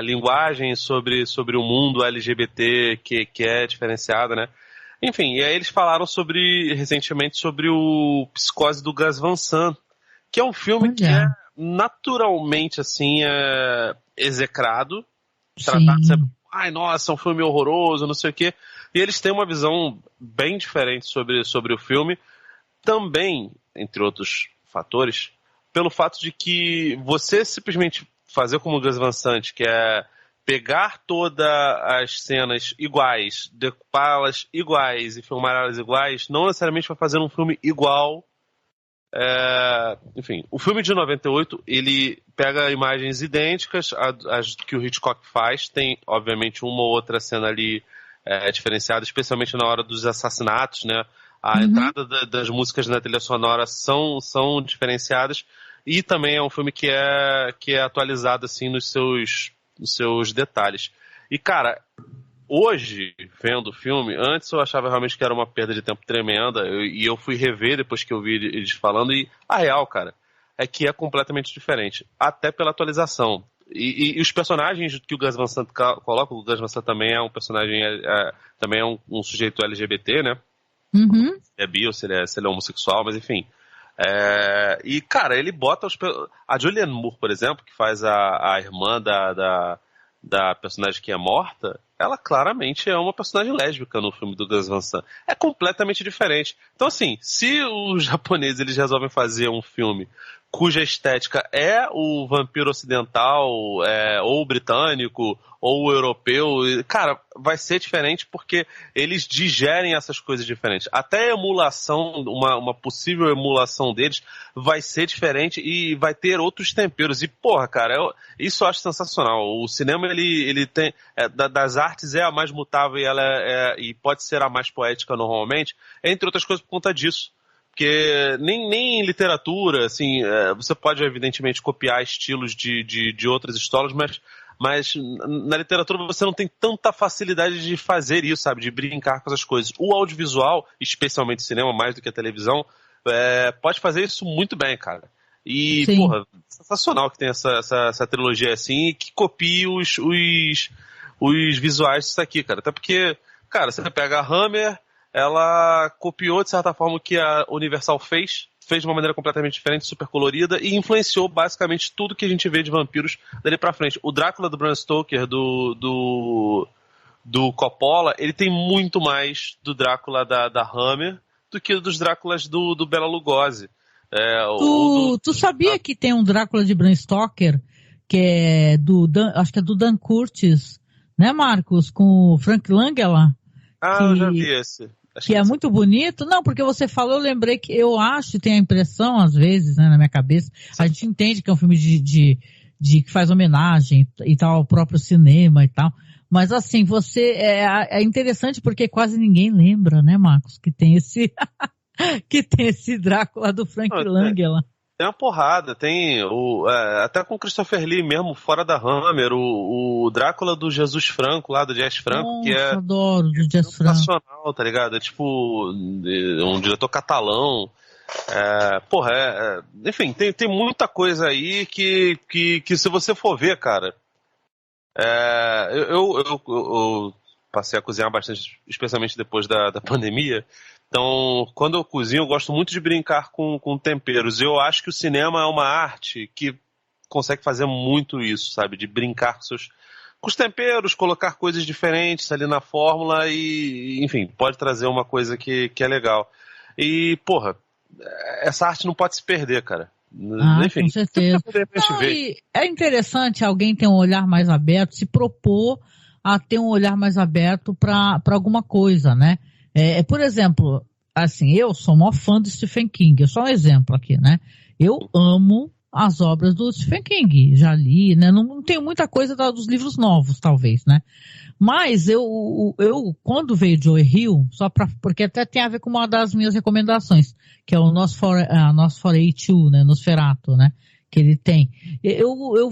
linguagem sobre o mundo LGBT que é diferenciada, né? Enfim, e aí eles falaram recentemente sobre o Psicose do Gus Van Sant, que é um filme que é naturalmente assim execrado, tratado sempre, ai nossa, é um filme horroroso, não sei o quê. E eles têm uma visão bem diferente sobre o filme, também, entre outros fatores, pelo fato de que você simplesmente fazer como o Gus Van Sant, que é pegar todas as cenas iguais, decupá-las iguais e filmar elas iguais, não necessariamente vai fazer um filme igual. Enfim, o filme de 98, ele pega imagens idênticas às que o Hitchcock faz, tem obviamente uma ou outra cena ali diferenciada, especialmente na hora dos assassinatos, né? A entrada das músicas na trilha sonora são diferenciadas. E também é um filme que é atualizado assim nos seus detalhes. E, cara, hoje, vendo o filme, antes eu achava realmente que era uma perda de tempo tremenda. E eu fui rever depois que eu vi eles falando. E a real, cara, é que é completamente diferente. Até pela atualização. E os personagens que o Gus Van Sant coloca, o Gus Van Sant também é um personagem, também é um sujeito LGBT, né? É bi ou se ele é homossexual, mas enfim... E, cara, ele bota a Julianne Moore, por exemplo, que faz a irmã da personagem que é morta, ela claramente é uma personagem lésbica no filme do Gus Van Sant. É completamente diferente. Então, assim, se os japoneses eles resolvem fazer um filme cuja estética é o vampiro ocidental, ou britânico, ou europeu, cara, vai ser diferente porque eles digerem essas coisas diferentes. Até a emulação, uma possível emulação deles vai ser diferente e vai ter outros temperos. E, porra, cara, isso eu acho sensacional. O cinema, ele tem... das artes é a mais mutável e pode ser a mais poética normalmente, entre outras coisas por conta disso. Porque nem em literatura, assim, você pode evidentemente copiar estilos de outras histórias, mas na literatura você não tem tanta facilidade de fazer isso, sabe, de brincar com essas coisas. O audiovisual, especialmente o cinema, mais do que a televisão, pode fazer isso muito bem, cara. E, sim, porra, sensacional que tem essa trilogia assim, e que copie os visuais disso aqui, cara. Até porque, cara, você pega a Hammer... ela copiou, de certa forma, o que a Universal fez de uma maneira completamente diferente, super colorida, e influenciou basicamente tudo que a gente vê de vampiros dali pra frente. O Drácula do Bram Stoker, do Coppola, ele tem muito mais do Drácula da Hammer do que dos Dráculas do Bela Lugosi. Tu sabia que tem um Drácula de Bram Stoker, que é acho que é do Dan Curtis, né, Marcos? Com o Frank Langella. Eu já vi esse. Que é muito bonito. Não, porque você falou, eu lembrei que eu acho, tem a impressão, às vezes, né, na minha cabeça, a gente entende que é um filme que faz homenagem e tal ao próprio cinema e tal. Mas assim, é interessante porque quase ninguém lembra, né, Marcos, que tem esse que tem esse Drácula do Frank Langella. Tem uma porrada, tem até com o Christopher Lee mesmo, fora da Hammer, o Drácula do Jesus Franco, lá do Jess Franco, que é... adoro, do Jess Franco. Nacional, tá ligado? É tipo um diretor catalão. Enfim, tem muita coisa aí que se você for ver, cara... Eu passei a cozinhar bastante, especialmente depois da pandemia. Então, quando eu cozinho, eu gosto muito de brincar com temperos. Eu acho que o cinema é uma arte que consegue fazer muito isso, sabe? De brincar com os temperos, colocar coisas diferentes ali na fórmula e, enfim, pode trazer uma coisa que é legal. E, porra, essa arte não pode se perder, cara. Enfim, com certeza. É interessante alguém ter um olhar mais aberto, se propor a ter um olhar mais aberto para alguma coisa, né? Por exemplo, assim, eu sou maior fã do Stephen King, é só um exemplo aqui, né? Eu amo as obras do Stephen King, já li, né? Não tenho muita coisa dos livros novos, talvez, né? Mas eu quando veio Joe Hill, porque até tem a ver com uma das minhas recomendações, que é o Nosferatu, né? Nosferatu, né? Que ele tem. Eu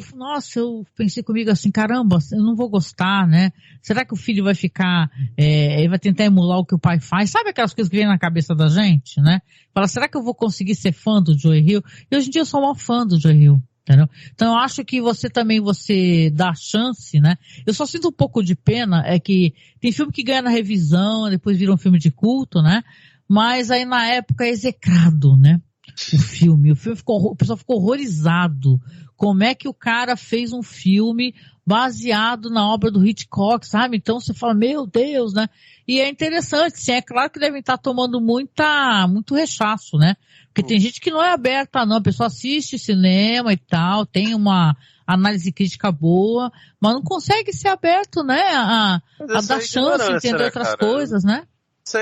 pensei comigo assim, caramba, eu não vou gostar, né? Será que o filho vai ficar, ele vai tentar emular o que o pai faz? Sabe aquelas coisas que vem na cabeça da gente, né? Fala, será que eu vou conseguir ser fã do Joe Hill? E hoje em dia eu sou uma fã do Joe Hill, entendeu? Então eu acho que você dá chance, né? Eu só sinto um pouco de pena, é que tem filme que ganha na revisão, depois vira um filme de culto, né? Mas aí na época é execrado, né? O pessoal ficou horrorizado. Como é que o cara fez um filme baseado na obra do Hitchcock, sabe? Então você fala, meu Deus, né? E é interessante, sim, é claro que devem estar tomando muito rechaço, né? Porque tem gente que não é aberta, não. A pessoa assiste cinema e tal, tem uma análise crítica boa, mas não consegue ser aberto, né? A dar chance, entender outras coisas, né?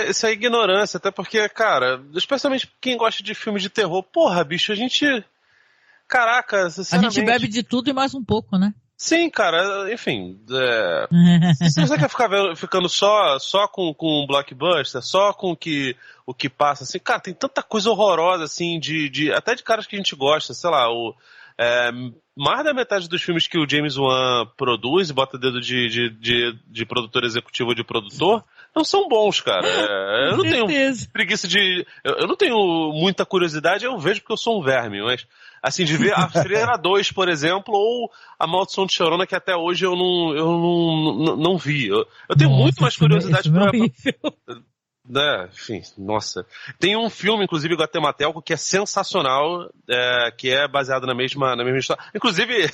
Isso é ignorância, até porque, cara, especialmente quem gosta de filme de terror, porra, bicho, a gente... Caraca, sinceramente... A gente bebe de tudo e mais um pouco, né? Sim, cara, enfim... Se você quer ficando só com blockbuster, só com o que passa, assim, cara, tem tanta coisa horrorosa, assim, até de caras que a gente gosta, sei lá, mais da metade dos filmes que o James Wan produz e bota dedo de produtor executivo ou de produtor não são bons, cara. Eu não tenho preguiça eu não tenho muita curiosidade, eu vejo porque eu sou um verme, mas assim, de ver a Freira 2, por exemplo, ou a Maldição de Chorona, que até hoje eu não vi. Eu tenho muito mais curiosidade enfim, nossa. Tem um filme, inclusive, Guatemateco, que é sensacional, que é baseado na mesma história. Inclusive,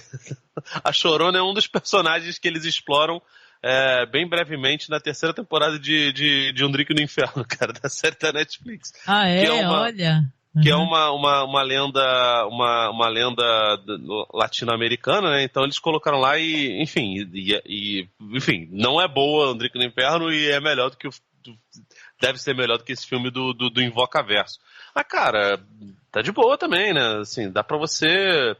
a Chorona é um dos personagens que eles exploram bem brevemente na terceira temporada de Um Drink no Inferno, cara, da série da Netflix. Olha... Que é uma lenda latino-americana, né? Então eles colocaram lá e, enfim, não é boa Um Drink no Inferno e é melhor do que deve ser melhor do que esse filme do Invocaverso. Mas, cara, tá de boa também, né? Assim, dá pra você...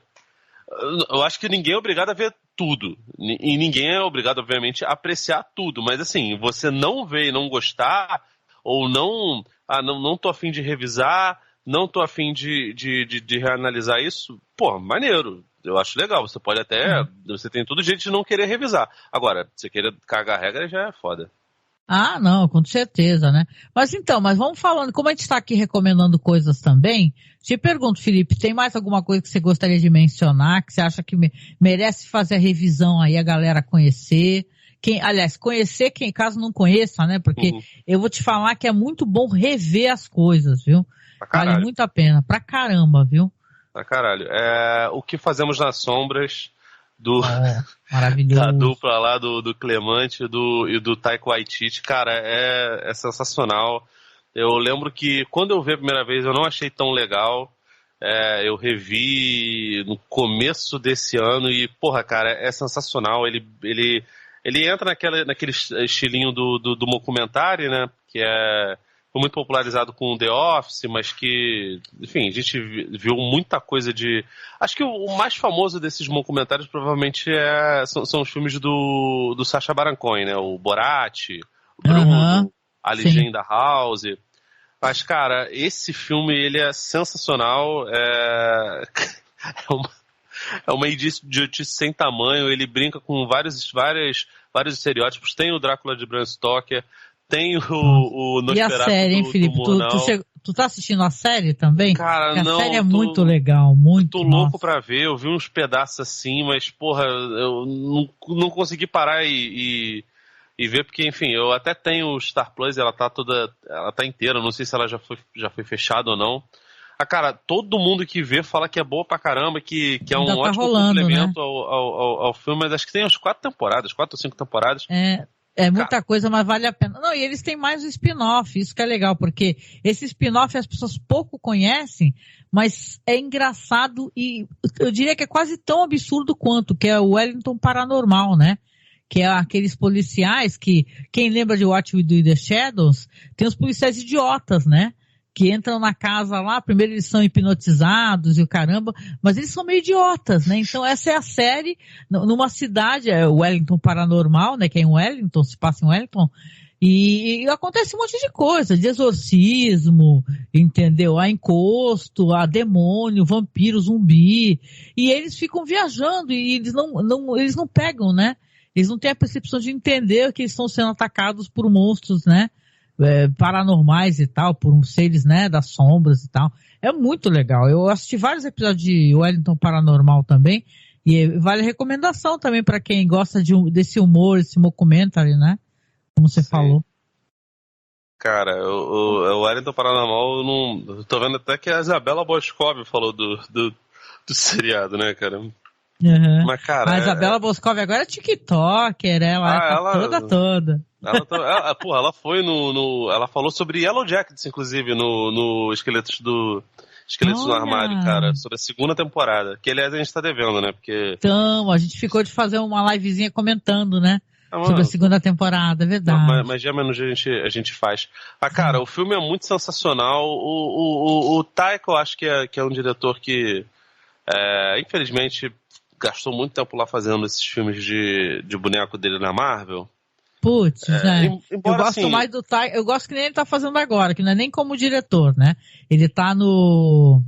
Eu acho que ninguém é obrigado a ver tudo. E ninguém é obrigado, obviamente, a apreciar tudo. Mas, assim, você não ver e não gostar, ou não tô a fim de revisar, não tô a fim de reanalisar isso, pô, maneiro. Eu acho legal. Você pode até... Você tem todo jeito de não querer revisar. Agora, você querer cagar a regra já é foda. Ah, não, com certeza, né? Mas vamos falando, como a gente está aqui recomendando coisas também, te pergunto, Felipe, tem mais alguma coisa que você gostaria de mencionar, que você acha que merece fazer a revisão aí, a galera conhecer, conhecer quem, caso não conheça, né? Porque eu vou te falar que é muito bom rever as coisas, viu? Vale muito a pena, pra caramba, viu? Pra caralho. O que fazemos nas sombras maravilhoso. da dupla lá do Clemante e do Taika Waititi, cara, é sensacional. Eu lembro que quando eu vi a primeira vez eu não achei tão legal. Eu revi no começo desse ano e, porra, cara, é sensacional. Ele entra naquele estilinho do documentário, né? Que foi muito popularizado com The Office, mas que, enfim, a gente viu muita coisa de... Acho que o mais famoso desses documentários provavelmente são os filmes do Sacha Baron Cohen, né? O Borat, o Bruno, a Legenda House. Mas, cara, esse filme, ele é sensacional. É uma idiotice sem tamanho. Ele brinca com vários estereótipos. Tem o Drácula de Bram Stoker, tem o Nosferatu. E a série, hein, Felipe? Tu tá assistindo a série também? Cara, porque não. A série é muito legal, muito. Tô louco pra ver. Eu vi uns pedaços assim, mas, porra, eu não consegui parar e ver, porque, enfim, eu até tenho o Star Plus, ela tá inteira, não sei se ela já foi fechada ou não. Cara, todo mundo que vê fala que é boa pra caramba, que é um ótimo complemento, né, ao filme, mas acho que tem umas 4 ou 5 temporadas. É muita coisa, mas vale a pena. Não, e eles têm mais o spin-off, isso que é legal, porque esse spin-off as pessoas pouco conhecem, mas é engraçado e eu diria que é quase tão absurdo quanto, que é o Wellington Paranormal, né? Que é aqueles policiais que, quem lembra de What We Do in the Shadows, tem os policiais idiotas, né? Que entram na casa lá, primeiro eles são hipnotizados e o caramba, mas eles são meio idiotas, né? Então essa é a série, numa cidade, Wellington Paranormal, né? Que é em Wellington, se passa em Wellington, e acontece um monte de coisa, de exorcismo, entendeu? A encosto, a demônio, vampiro, zumbi, e eles ficam viajando e eles não pegam, né? Eles não têm a percepção de entender que eles estão sendo atacados por monstros, né? Paranormais e tal, por seres, né, das sombras e tal. É muito legal. Eu assisti vários episódios de Wellington Paranormal também, e vale recomendação também para quem gosta desse humor, esse documentary, né? Como você falou. Cara, o Wellington Paranormal, eu tô vendo até que a Isabela Boscov falou do seriado, né, cara? Uhum. Mas, cara, a Isabela Boscov agora é TikToker, ela toda. Ela foi ela falou sobre Yellow Jackets, inclusive, no Esqueletos do Armário, cara, sobre a segunda temporada, que aliás a gente tá devendo, né, porque... Então, a gente ficou de fazer uma livezinha comentando, né, sobre a segunda temporada, é verdade. Mas já menos a gente faz. Cara, o filme é muito sensacional, o Taika, eu acho que é um diretor que, infelizmente, gastou muito tempo lá fazendo esses filmes de boneco dele na Marvel. Putz, né? Eu gosto assim, mais do Taika, eu gosto que nem ele tá fazendo agora, que não é nem como diretor, né? Ele tá no...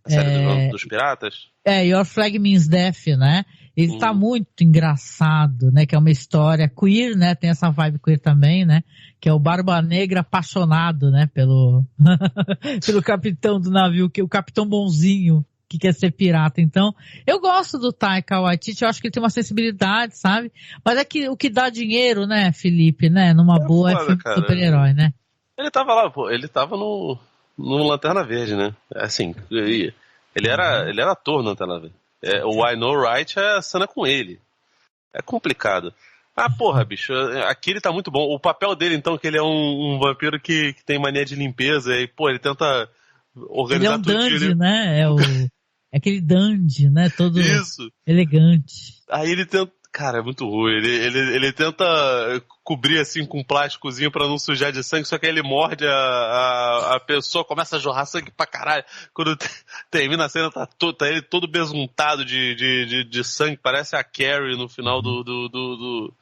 A série dos Piratas? Your Flag Means Death, né? Ele tá muito engraçado, né? Que é uma história queer, né? Tem essa vibe queer também, né? Que é o Barba Negra apaixonado, né? Pelo capitão do navio, que é o capitão bonzinho, que quer ser pirata. Então, eu gosto do Taika Waititi, eu acho que ele tem uma sensibilidade, sabe? Mas é que o que dá dinheiro, né, Felipe, né? Numa boa é filme de super-herói, né? Ele tava lá, pô, ele tava no Lanterna Verde, né? Assim, ele era ator no Lanterna Verde. O I Know Right é a cena com ele. É complicado. Porra, bicho, aqui ele tá muito bom. O papel dele, então, que ele é um vampiro que tem mania de limpeza e, pô, ele tenta organizar tudo. Ele é um dandy, né? É aquele dandy, né? Todo elegante. Aí ele tenta... Cara, é muito ruim. Ele tenta cobrir assim com um plásticozinho pra não sujar de sangue, só que aí ele morde a pessoa, começa a jorrar sangue pra caralho. Quando termina a cena, tá ele todo besuntado de sangue, parece a Carrie no final do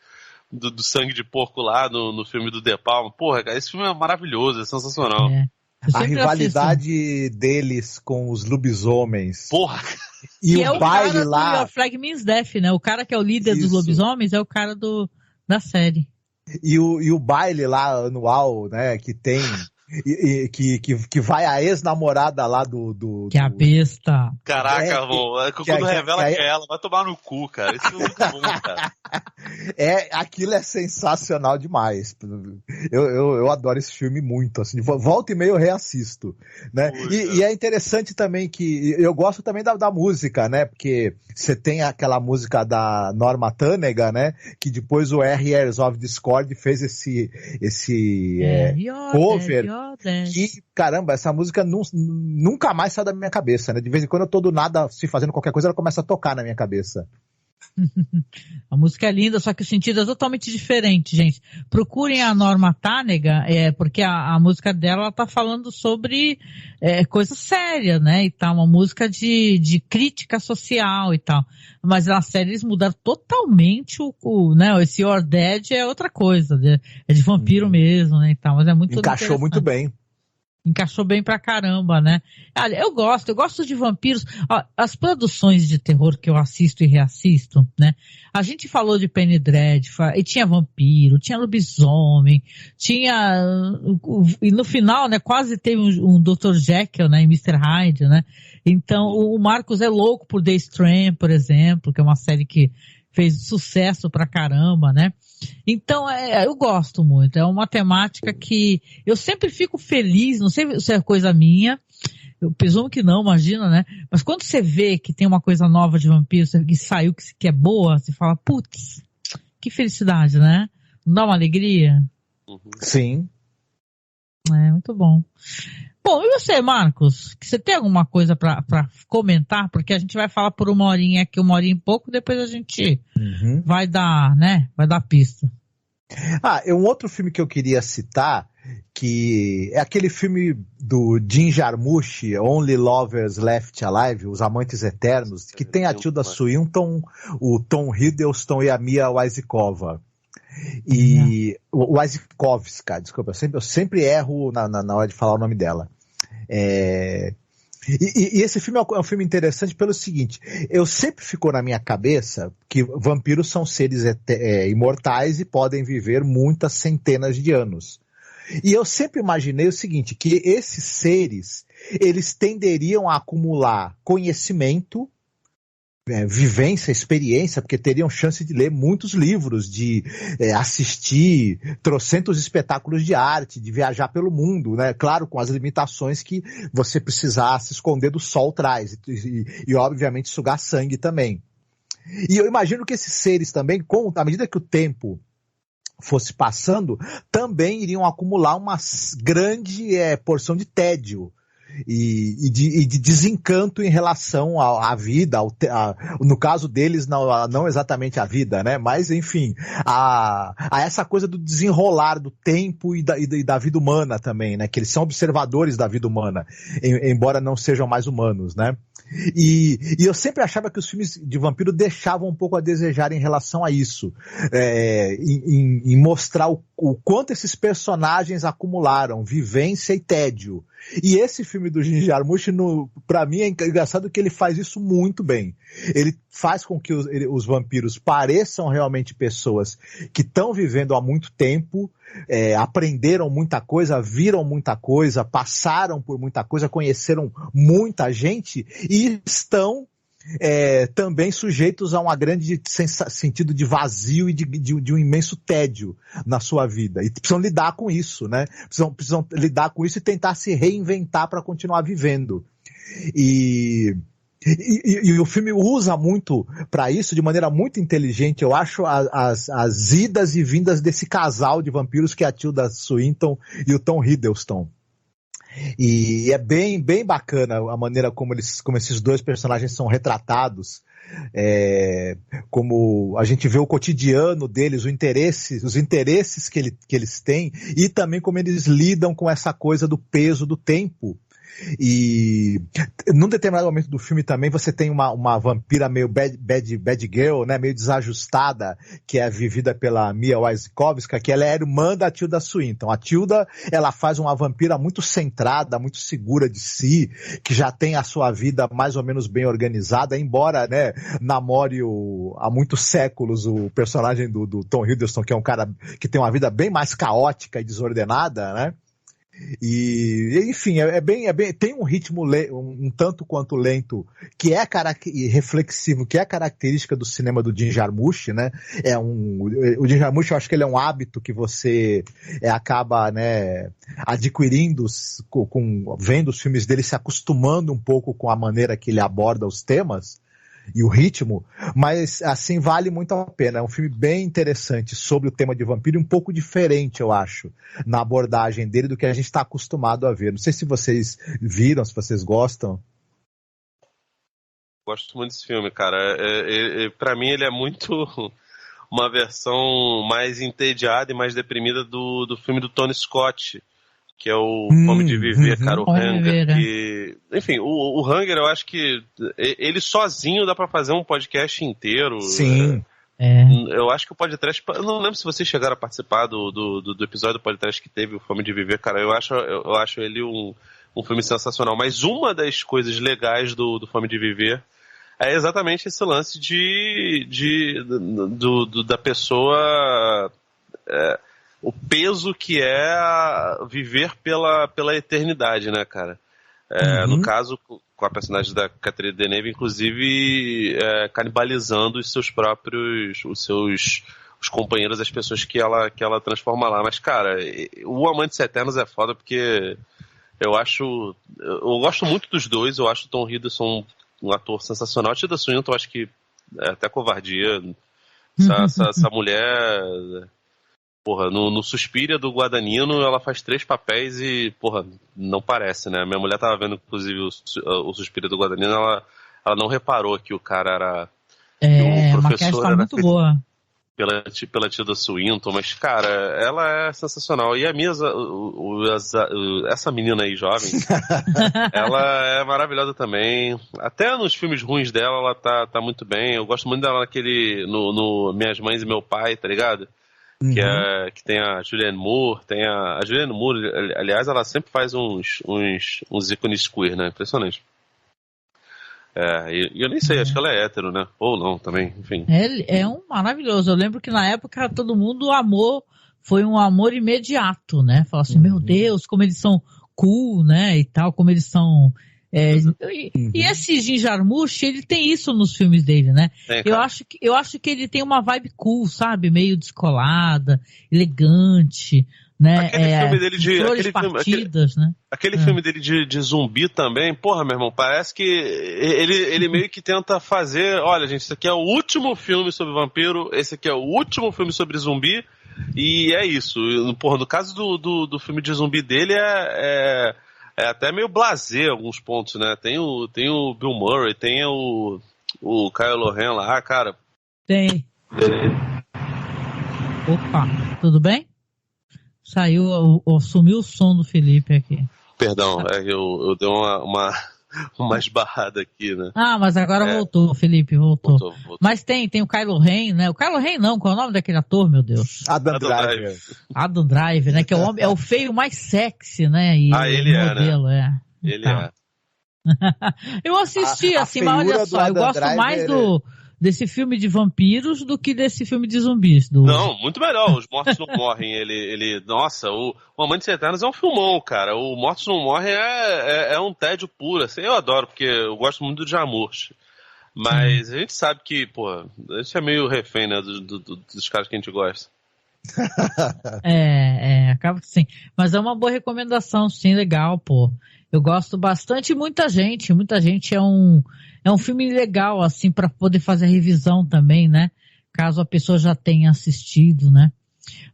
sangue de porco lá no filme do De Palma. Porra, cara, esse filme é maravilhoso, é sensacional. A rivalidade deles com os lobisomens. Porra! E o baile lá. O Flag Means Death, né? O cara que é o líder dos lobisomens é o cara da série. E o baile lá anual, né? Que tem Que vai a ex-namorada lá do... Que é a besta. Caraca, amor, quando revela que é ela, vai tomar no cu, cara. Isso é muito bom, cara. Aquilo é sensacional demais. Eu adoro esse filme muito, assim, volta e meia eu reassisto, né? E é interessante também que eu gosto também da música, né? Porque você tem aquela música da Norma Tanega, né? Que depois o Harriers of Discord fez esse cover. Que, caramba, essa música nunca mais sai da minha cabeça, né? De vez em quando eu tô do nada, se fazendo qualquer coisa, ela começa a tocar na minha cabeça. A música é linda, só que o sentido é totalmente diferente, gente. Procurem a Norma Tanega, porque a música dela, ela tá falando sobre coisa séria, né? E tal, uma música de crítica social e tal. Mas na série eles mudaram totalmente né? Esse You're Dead é outra coisa, né? É de vampiro mesmo, né? E tal, mas é muito encaixou muito bem. Encaixou bem pra caramba, né? Olha, eu gosto de vampiros. Ó, as produções de terror que eu assisto e reassisto, né? A gente falou de Penny Dreadful, e tinha vampiro, tinha lobisomem, tinha... E no final, né, quase teve um Dr. Jekyll, né, em Mr. Hyde, né? Então, o Marcos é louco por The Strain, por exemplo, que é uma série que fez sucesso pra caramba, né? Então, eu gosto muito. É uma temática que eu sempre fico feliz, não sei se é coisa minha, eu presumo que não, imagina, né? Mas quando você vê que tem uma coisa nova de vampiro, que saiu, que é boa, você fala, putz, que felicidade, né? Não dá uma alegria? Sim. Muito bom. Bom, e você, Marcos? Você tem alguma coisa pra comentar? Porque a gente vai falar por uma horinha aqui, uma horinha e pouco, depois a gente vai dar, né? Vai dar pista. Um outro filme que eu queria citar, que é aquele filme do Jim Jarmusch, Only Lovers Left Alive, Os Amantes Eternos, que tem a Tilda Swinton, o Tom Hiddleston e a Mia Wasikowska. E o Wasikowska, desculpa, eu sempre erro na hora de falar o nome dela. E esse filme é um filme interessante pelo seguinte, eu sempre ficou na minha cabeça que vampiros são seres imortais e podem viver muitas centenas de anos. E eu sempre imaginei o seguinte, que esses seres, eles tenderiam a acumular conhecimento, vivência, experiência, porque teriam chance de ler muitos livros, de assistir trocentos espetáculos de arte, de viajar pelo mundo, né? Claro, com as limitações que você precisar se esconder do sol traz, e obviamente sugar sangue também. E eu imagino que esses seres também, à medida que o tempo fosse passando, também iriam acumular uma grande porção de tédio, e de desencanto em relação à vida, no caso deles, não exatamente a vida, né? Mas, enfim, a essa coisa do desenrolar do tempo e da vida humana também, né? Que eles são observadores da vida humana, embora não sejam mais humanos, né? E eu sempre achava que os filmes de vampiro deixavam um pouco a desejar em relação a isso, em mostrar o quanto esses personagens acumularam vivência e tédio. E esse filme do Jim Jarmusch, pra mim, é engraçado que ele faz isso muito bem. Ele faz com que os vampiros pareçam realmente pessoas que estão vivendo há muito tempo, aprenderam muita coisa, viram muita coisa, passaram por muita coisa, conheceram muita gente e estão também sujeitos a um grande sentido de vazio e de um imenso tédio na sua vida. E precisam lidar com isso, né? Precisam lidar com isso e tentar se reinventar para continuar vivendo. E o filme usa muito para isso, de maneira muito inteligente, eu acho, as idas e vindas desse casal de vampiros que é a Tilda Swinton e o Tom Hiddleston. E é bem, bem bacana a maneira como esses dois personagens são retratados, como a gente vê o cotidiano deles, os interesses que eles têm, e também como eles lidam com essa coisa do peso do tempo. E num determinado momento do filme também você tem uma vampira meio bad girl, né, meio desajustada, que é vivida pela Mia Wasikowska, que ela é irmã da Tilda Swinton. A Tilda, ela faz uma vampira muito centrada, muito segura de si, que já tem a sua vida mais ou menos bem organizada, embora, né, namore há muitos séculos o personagem do Tom Hiddleston, que é um cara que tem uma vida bem mais caótica e desordenada, né? E, enfim, tem um ritmo um tanto quanto lento, que é reflexivo, que é característica do cinema do Jim Jarmusch, né? O Jim Jarmusch, eu acho que ele é um hábito que você acaba, né, adquirindo vendo os filmes dele, se acostumando um pouco com a maneira que ele aborda os temas e o ritmo, mas assim vale muito a pena. É um filme bem interessante sobre o tema de vampiro, um pouco diferente, eu acho, na abordagem dele do que a gente está acostumado a ver. Não sei se vocês viram, se vocês gostam. Gosto muito desse filme, cara. Pra mim ele é muito uma versão mais entediada e mais deprimida do filme do Tony Scott, que é o Fome de Viver, cara, o Hunger. Enfim, o Hunger, eu acho que ele sozinho dá pra fazer um podcast inteiro. Sim. Eu acho que o podcast, eu não lembro se vocês chegaram a participar do episódio do podcast que teve o Fome de Viver, cara, eu acho ele um filme sensacional, mas uma das coisas legais do Fome de Viver é exatamente esse lance da pessoa... o peso que é viver pela eternidade, né, cara? No caso, com a personagem da Catherine Deneuve, inclusive canibalizando os seus próprios, os companheiros, as pessoas que ela transforma lá. Mas, cara, o Amantes Eternos é foda porque eu gosto muito dos dois. Eu acho o Tom Hiddleston um ator sensacional. A Tilda Swinton, eu acho que é até covardia. Essa mulher... Porra, no Suspiria do Guadagnino ela faz 3 papéis e, porra, não parece, né? Minha mulher tava vendo, inclusive, o Suspiria do Guadagnino, ela não reparou que o cara era... o professor tá muito boa. Pela Tilda Swinton, mas, cara, ela é sensacional. E a Misa, essa menina aí, jovem, ela é maravilhosa também. Até nos filmes ruins dela, ela tá muito bem. Eu gosto muito dela no Minhas Mães e Meu Pai, tá ligado? Que tem a Julianne Moore, a Julianne Moore, aliás, ela sempre faz uns ícones queer, né? Impressionante. E eu nem sei, acho que ela é hétero, né? Ou não, também, enfim. É um maravilhoso. Eu lembro que na época todo mundo amou, foi um amor imediato, né? Falou assim, meu Deus, como eles são cool, né? E tal, como eles são... E esse Jim Jarmusch, ele tem isso nos filmes dele, né? Eu acho que ele tem uma vibe cool, sabe? Meio descolada, elegante, né? Aquele filme dele aquele filme dele de zumbi também, porra, meu irmão, parece que ele meio que tenta fazer, olha, gente, esse aqui é o último filme sobre vampiro, esse aqui é o último filme sobre zumbi, e é isso. Porra, no caso do filme de zumbi dele é até meio blasé alguns pontos, né? Tem o Bill Murray, tem o Kyle Lohan lá, cara. Tem. Opa, tudo bem? Sumiu o som do Felipe aqui. Perdão, eu dei uma esbarrada aqui, né? Mas agora voltou, Felipe, voltou. Mas tem o Kylo Ren, né? O Kylo Ren não, qual é o nome daquele ator, meu Deus? Adam Driver. Adam Driver, né? Que é o feio mais sexy, né? E ele modelo, né? Ele é. Eu assisti, assim, mas olha só, eu gosto mais desse filme de vampiros do que desse filme de zumbis. Não, muito melhor. Os Mortos Não Morrem. Nossa, o Amantes Eternos é um filmão, cara. O Mortos Não Morrem é um tédio puro. Assim, eu adoro, porque eu gosto muito do Jarmusch. Mas a gente sabe que, pô, a gente é meio refém, né, dos caras que a gente gosta. Acaba que sim. Mas é uma boa recomendação, sim, legal, pô. Eu gosto bastante e muita gente é um filme legal, assim, para poder fazer a revisão também, né? Caso a pessoa já tenha assistido, né?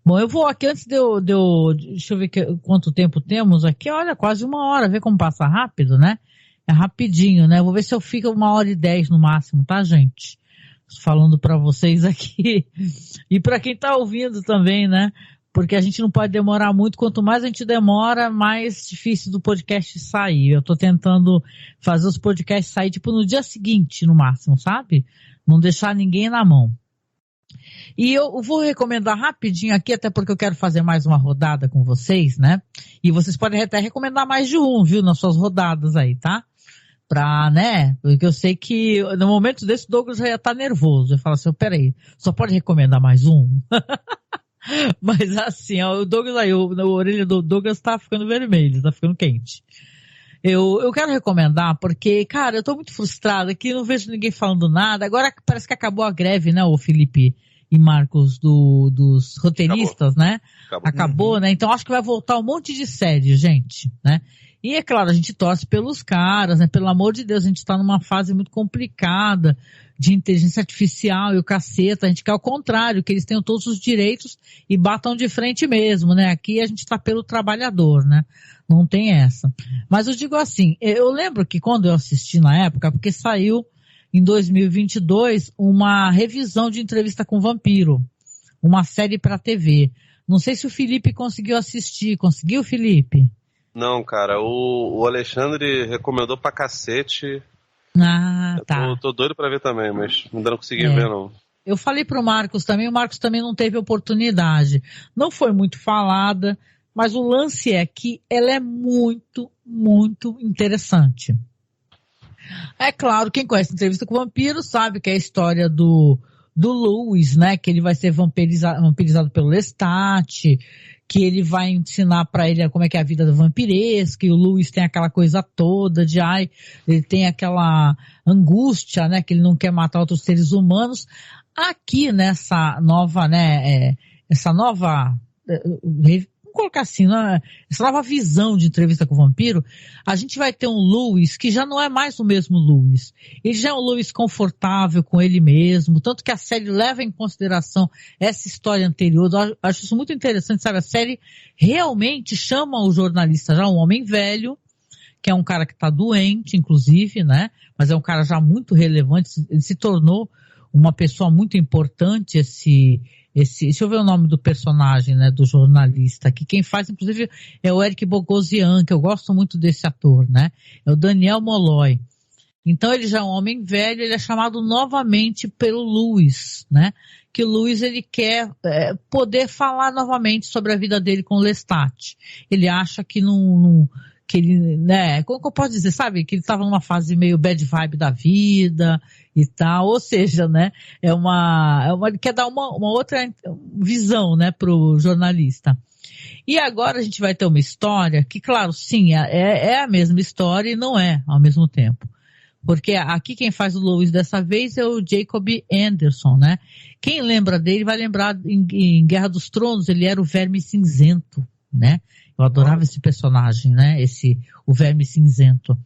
Bom, eu vou aqui, antes deixa eu ver quanto tempo temos aqui. Olha, quase 1 hora, vê como passa rápido, né? É rapidinho, né? Vou ver se eu fico 1h10 no máximo, tá, gente? Falando para vocês aqui. E para quem tá ouvindo também, né? Porque a gente não pode demorar muito. Quanto mais a gente demora, mais difícil do podcast sair. Eu tô tentando fazer os podcasts sair, tipo, no dia seguinte, no máximo, sabe? Não deixar ninguém na mão. E eu vou recomendar rapidinho aqui, até porque eu quero fazer mais uma rodada com vocês, né? E vocês podem até recomendar mais de um, viu? Nas suas rodadas aí, tá? Né? Porque eu sei que no momento desse Douglas já ia estar nervoso. Eu falo assim, peraí, só pode recomendar mais um? Mas assim, ó, o Douglas aí, a orelha do Douglas tá ficando vermelha, tá ficando quente. Eu quero recomendar porque, cara, eu tô muito frustrada aqui, não vejo ninguém falando nada. Agora parece que acabou a greve, né, o Felipe e Marcos dos roteiristas, né? Acabou, né? Então acho que vai voltar um monte de série, gente, né? E é claro, a gente torce pelos caras, né? Pelo amor de Deus, a gente tá numa fase muito complicada de inteligência artificial e o caceta, a gente quer o contrário, que eles tenham todos os direitos e batam de frente mesmo, né? Aqui a gente tá pelo trabalhador, né? Não tem essa. Mas eu digo assim, eu lembro que quando eu assisti na época, porque saiu em 2022 uma revisão de Entrevista com o Vampiro, uma série pra TV. Não sei se o Felipe conseguiu assistir. Conseguiu, Felipe? Não, cara, o Alexandre recomendou pra cacete. Ah, tá. Tô doido pra ver também, mas ainda não consegui ver, não. Eu falei pro Marcos também, o Marcos também não teve oportunidade. Não foi muito falada, mas o lance é que ela é muito, muito interessante. É claro, quem conhece Entrevista com o Vampiro sabe que é a história do Louis, né? Que ele vai ser vampirizado pelo Lestat, que ele vai ensinar pra ele como é que é a vida do vampiresco, e o Louis tem aquela coisa toda de, ele tem aquela angústia, né? Que ele não quer matar outros seres humanos. Aqui nessa nova, né? Vamos colocar assim, né? Essa nova visão de Entrevista com o Vampiro, a gente vai ter um Louis que já não é mais o mesmo Louis. Ele já é um Louis confortável com ele mesmo, tanto que a série leva em consideração essa história anterior. Eu acho isso muito interessante, sabe? A série realmente chama o jornalista já um homem velho, que é um cara que está doente, inclusive, né? Mas é um cara já muito relevante, ele se tornou uma pessoa muito importante, deixa eu ver o nome do personagem, né, do jornalista aqui. Quem faz, inclusive, é o Eric Bogosian, que eu gosto muito desse ator, né? É o Daniel Molloy. Então ele já é um homem velho, ele é chamado novamente pelo Louis, né? Que o Louis, ele quer poder falar novamente sobre a vida dele com o Lestat. Ele acha que que ele, né, como eu posso dizer, sabe, que ele estava numa fase meio bad vibe da vida e tal, ou seja, né, ele quer dar uma outra visão, né, pro jornalista. E agora a gente vai ter uma história que, claro, sim, é a mesma história e não é ao mesmo tempo. Porque aqui quem faz o Louis dessa vez é o Jacob Anderson, né? Quem lembra dele vai lembrar em Guerra dos Tronos, ele era o Verme Cinzento, né? Eu adorava esse personagem, né? O Verme Cinzento.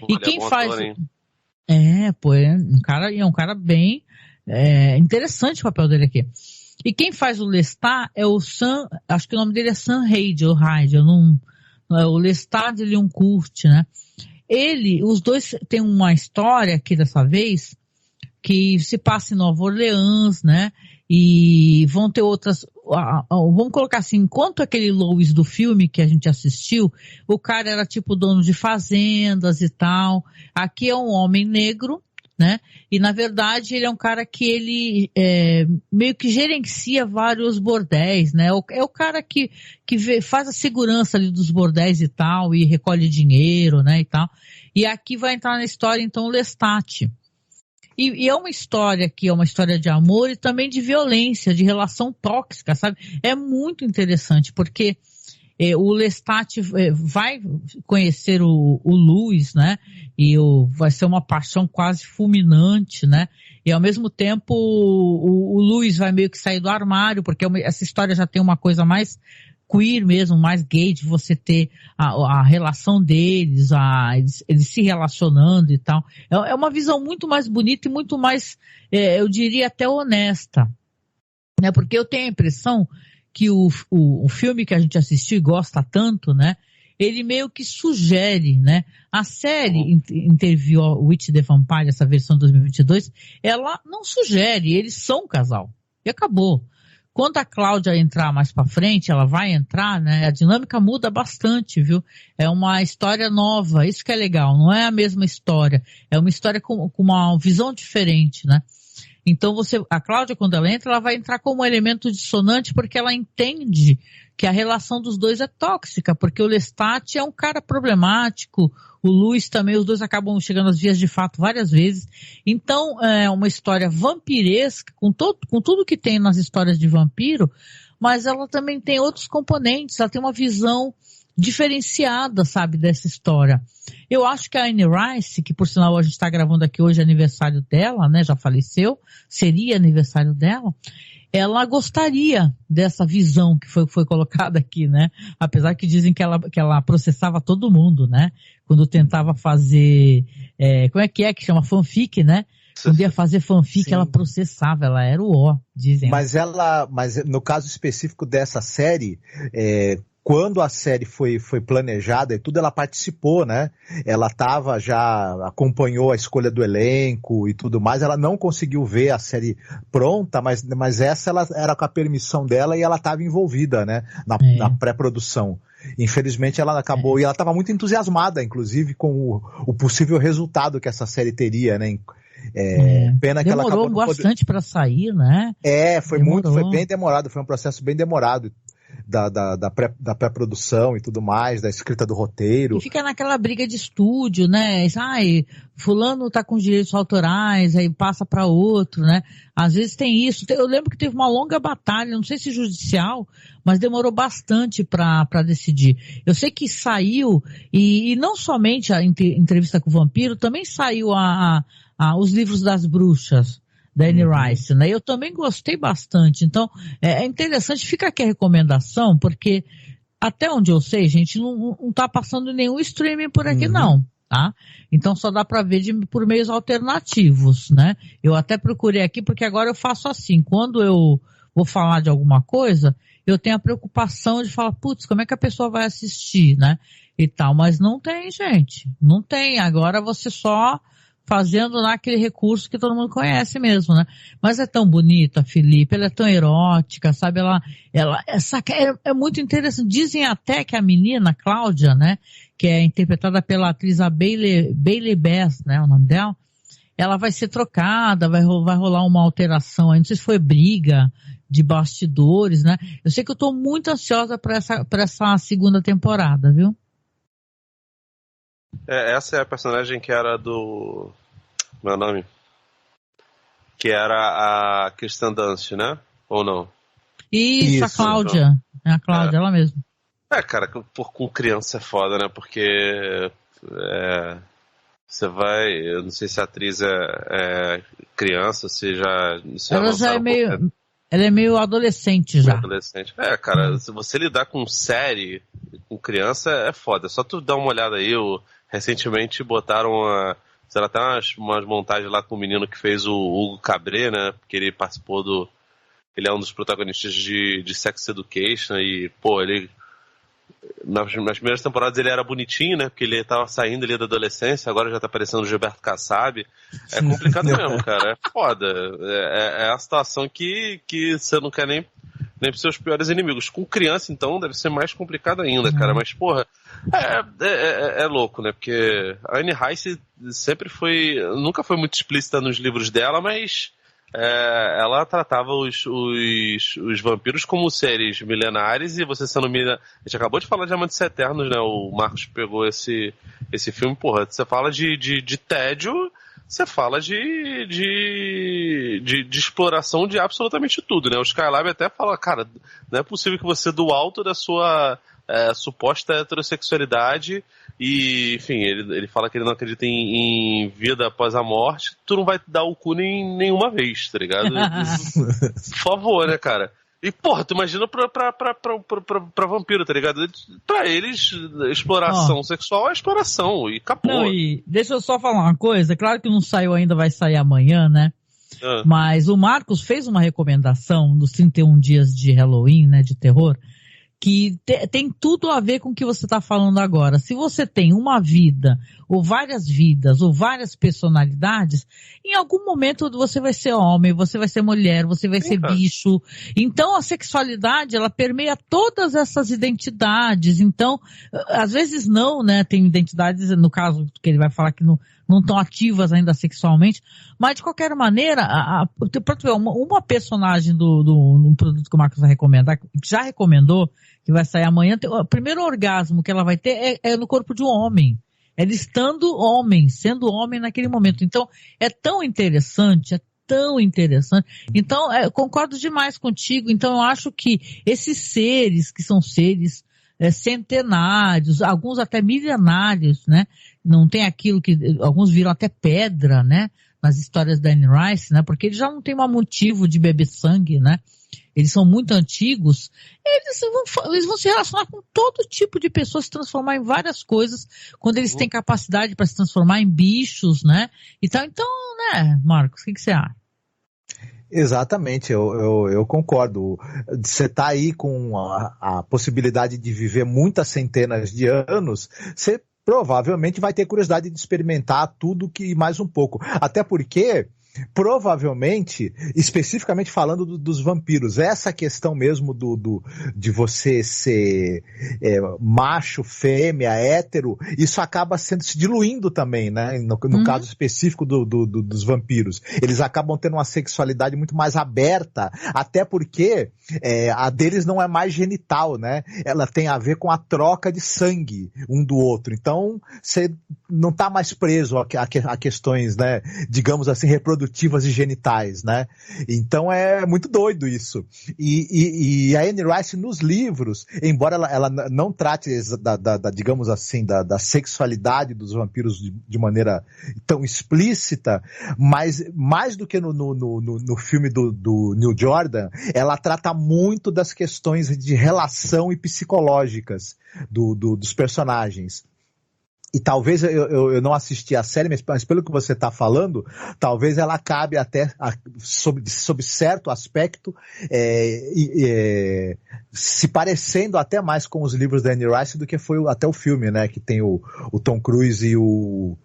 E quem faz... é um cara bem interessante o papel dele aqui. E quem faz o Lestat é o Sam, acho que o nome dele é Sam Hyde, o Lestat de Lyoncourt, né? Os dois têm uma história aqui dessa vez, que se passa em Nova Orleans, né? E vão ter outras, vamos colocar assim, enquanto aquele Louis do filme que a gente assistiu, o cara era tipo dono de fazendas e tal. Aqui é um homem negro, né? E na verdade ele é um cara que ele meio que gerencia vários bordéis, né? É o cara que faz a segurança ali dos bordéis e tal, e recolhe dinheiro, né, e tal. E aqui vai entrar na história então o Lestat. E é uma história que é uma história de amor e também de violência, de relação tóxica, sabe? É muito interessante, porque o Lestat vai conhecer o Louis, né? E vai ser uma paixão quase fulminante, né? E ao mesmo tempo o Louis vai meio que sair do armário, porque essa história já tem uma coisa mais queer mesmo, mais gay, de você ter a relação deles, eles se relacionando e tal. É uma visão muito mais bonita e muito mais, eu diria até honesta, né? Porque eu tenho a impressão que o filme que a gente assistiu e gosta tanto, né? Ele meio que sugere, né? A série Interview with the Vampire, essa versão 2022, ela não sugere, eles são um casal. E acabou. Quando a Cláudia entrar mais pra frente, ela vai entrar, né? A dinâmica muda bastante, viu? É uma história nova, isso que é legal. Não é a mesma história. É uma história com uma visão diferente, né? Então a Cláudia, quando ela entra, ela vai entrar como um elemento dissonante porque ela entende que a relação dos dois é tóxica, porque o Lestat é um cara problemático, o Louis também, os dois acabam chegando às vias de fato várias vezes. Então é uma história vampiresca, com tudo que tem nas histórias de vampiro, mas ela também tem outros componentes, ela tem uma visão diferenciada, sabe, dessa história. Eu acho que a Anne Rice, que por sinal a gente está gravando aqui hoje, é aniversário dela, né, já faleceu, seria aniversário dela, ela gostaria dessa visão que foi colocada aqui, né? Apesar que dizem que ela processava todo mundo, né? Quando tentava fazer, como é que chama? Fanfic, né? Quando ia fazer fanfic, sim, ela processava, ela era o ó, dizem. Mas no caso específico dessa série, quando a série foi planejada e tudo, ela participou, né? Ela acompanhou a escolha do elenco e tudo mais. Ela não conseguiu ver a série pronta, mas essa ela era com a permissão dela e ela estava envolvida, né? Na pré-produção. Infelizmente ela acabou, e ela estava muito entusiasmada, inclusive, com o possível resultado que essa série teria, né? Pena que ela acabou bastante para sair, né? Foi bem demorado, foi um processo bem demorado. Da pré-produção e tudo mais, da escrita do roteiro. E fica naquela briga de estúdio, né? Fulano tá com direitos autorais, aí passa para outro, né? Às vezes tem isso. Eu lembro que teve uma longa batalha, não sei se judicial, mas demorou bastante para decidir. Eu sei que saiu, e não somente a entrevista com o vampiro, também saiu os livros das bruxas, da Anne Rice, né? Eu também gostei bastante. Então, é interessante, fica aqui a recomendação, porque até onde eu sei, gente, não tá passando nenhum streaming por aqui, não, tá? Então só dá para ver por meios alternativos, né? Eu até procurei aqui, porque agora eu faço assim, quando eu vou falar de alguma coisa, eu tenho a preocupação de falar, putz, como é que a pessoa vai assistir, né? E tal, mas não tem, gente, não tem. Agora você só fazendo lá aquele recurso que todo mundo conhece mesmo, né? Mas é tão bonita, Felipe, ela é tão erótica, sabe? Essa é muito interessante. Dizem até que a menina, Cláudia, né? Que é interpretada pela atriz Bailey Bass, né? O nome dela. Ela vai ser trocada, vai rolar uma alteração aí. Não sei se foi briga de bastidores, né? Eu sei que eu tô muito ansiosa para essa segunda temporada, viu? Essa é a personagem que era do... Meu nome? Que era a Kirsten Dunst, né? Ou não? Isso, a Cláudia. É a Cláudia, ela mesma. Cara, com criança é foda, né? Porque você vai... Eu não sei se a atriz é criança, se já... Ela já é meio... Ela é meio adolescente já. Adolescente. Cara, se você lidar com série, com criança, é foda. Só tu dar uma olhada aí, recentemente botaram até umas montagens lá com o menino que fez o Hugo Cabret, né? Porque ele participou ele é um dos protagonistas de Sex Education e, pô, ele... Nas primeiras temporadas ele era bonitinho, né? Porque ele tava saindo ali da adolescência, agora já tá parecendo o Gilberto Kassab. É complicado mesmo, cara. É foda. É a situação que você não quer nem pros seus piores inimigos. Com criança, então, deve ser mais complicado ainda, cara. Mas, porra, é louco, né? Porque a Anne Rice nunca foi muito explícita nos livros dela, mas... ela tratava os vampiros como seres milenares, e você sendo milenar... A gente acabou de falar de Amantes Eternos, né? O Marcos pegou esse filme, porra. Você fala de tédio, você fala de exploração de absolutamente tudo, né? O Skylab até fala, cara, não é possível que você, do alto da sua suposta heterossexualidade, e, enfim, ele fala que ele não acredita em vida após a morte, tu não vai dar o cu nenhuma vez, tá ligado? Por favor, né, cara? E, porra, tu imagina pra vampiro, tá ligado? Pra eles, exploração sexual é exploração, e acabou. Não, e deixa eu só falar uma coisa, claro que não saiu ainda, vai sair amanhã, né? Mas o Marcos fez uma recomendação dos 31 dias de Halloween, né, de terror, que tem tudo a ver com o que você está falando agora. Se você tem uma vida, ou várias vidas, ou várias personalidades, em algum momento você vai ser homem, você vai ser mulher, você vai ser bicho. Então a sexualidade, ela permeia todas essas identidades. Então, às vezes não, né? Tem identidades, no caso que ele vai falar que não estão ativas ainda sexualmente, mas de qualquer maneira, pra tu ver, uma personagem do produto que o Marcos vai recomendar, que já recomendou, que vai sair amanhã, o primeiro orgasmo que ela vai ter é no corpo de um homem. Ela estando homem, sendo homem naquele momento. Então, é tão interessante, tão interessante. Então, concordo demais contigo. Então, eu acho que esses seres, que são seres centenários, alguns até milenários, né? Não tem aquilo que alguns viram até pedra, né? Nas histórias da Anne Rice, né? Porque eles já não têm mais motivo de beber sangue, né? Eles são muito antigos, eles vão se relacionar com todo tipo de pessoas, se transformar em várias coisas, quando eles têm capacidade para se transformar em bichos, né? Então, né, Marcos, o que você acha? Exatamente, eu concordo. Você está aí com a possibilidade de viver muitas centenas de anos, você provavelmente vai ter curiosidade de experimentar tudo que mais um pouco. Até porque, provavelmente, especificamente falando dos vampiros, essa questão mesmo de você ser macho, fêmea, hétero, isso acaba se diluindo também, né? No caso específico dos vampiros. Eles acabam tendo uma sexualidade muito mais aberta, até porque a deles não é mais genital, né? Ela tem a ver com a troca de sangue um do outro. Então, você não está mais preso a questões, né, digamos assim, reprodutivas e genitais, né? Então é muito doido isso. E a Anne Rice nos livros, embora ela não trate digamos assim, da sexualidade dos vampiros de maneira tão explícita, mas mais do que no filme do Neil Jordan, ela trata muito das questões de relação e psicológicas dos personagens. E talvez eu não assisti a série, mas pelo que você está falando, talvez ela acabe até sob certo aspecto se parecendo até mais com os livros da Anne Rice do que foi até o filme, né? Que tem o Tom Cruise e o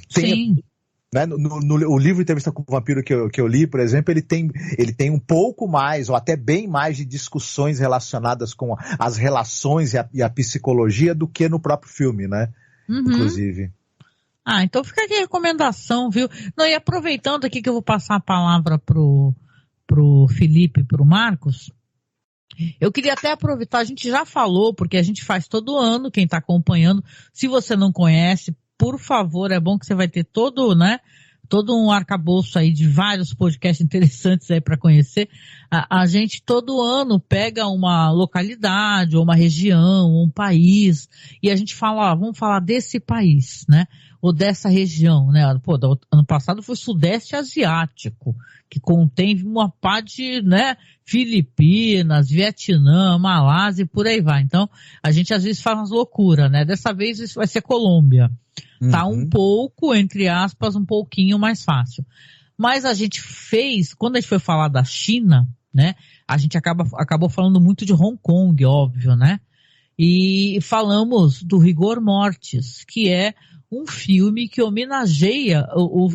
Sim. Né? O livro Entrevista com o Vampiro que eu li, por exemplo, ele tem um pouco mais, ou até bem mais, de discussões relacionadas com as relações e a psicologia do que no próprio filme, né? Inclusive. Então fica aqui a recomendação, viu? Não, e aproveitando aqui que eu vou passar a palavra pro Felipe e pro Marcos, eu queria até aproveitar, a gente já falou, porque a gente faz todo ano, quem está acompanhando, se você não conhece, por favor, é bom que você vai ter todo um arcabouço aí de vários podcasts interessantes aí para conhecer. A gente todo ano pega uma localidade, ou uma região, ou um país, e a gente fala, vamos falar desse país, né? Ou dessa região, né? Ano passado foi Sudeste Asiático, que contém uma parte, né? Filipinas, Vietnã, Malásia e por aí vai. Então, a gente às vezes faz umas loucuras, né? Dessa vez isso vai ser Colômbia. Tá um pouco, entre aspas, um pouquinho mais fácil. Mas a gente fez, quando a gente foi falar da China, né? A gente acabou falando muito de Hong Kong, óbvio, né? E falamos do Rigor Mortis, que é um filme que homenageia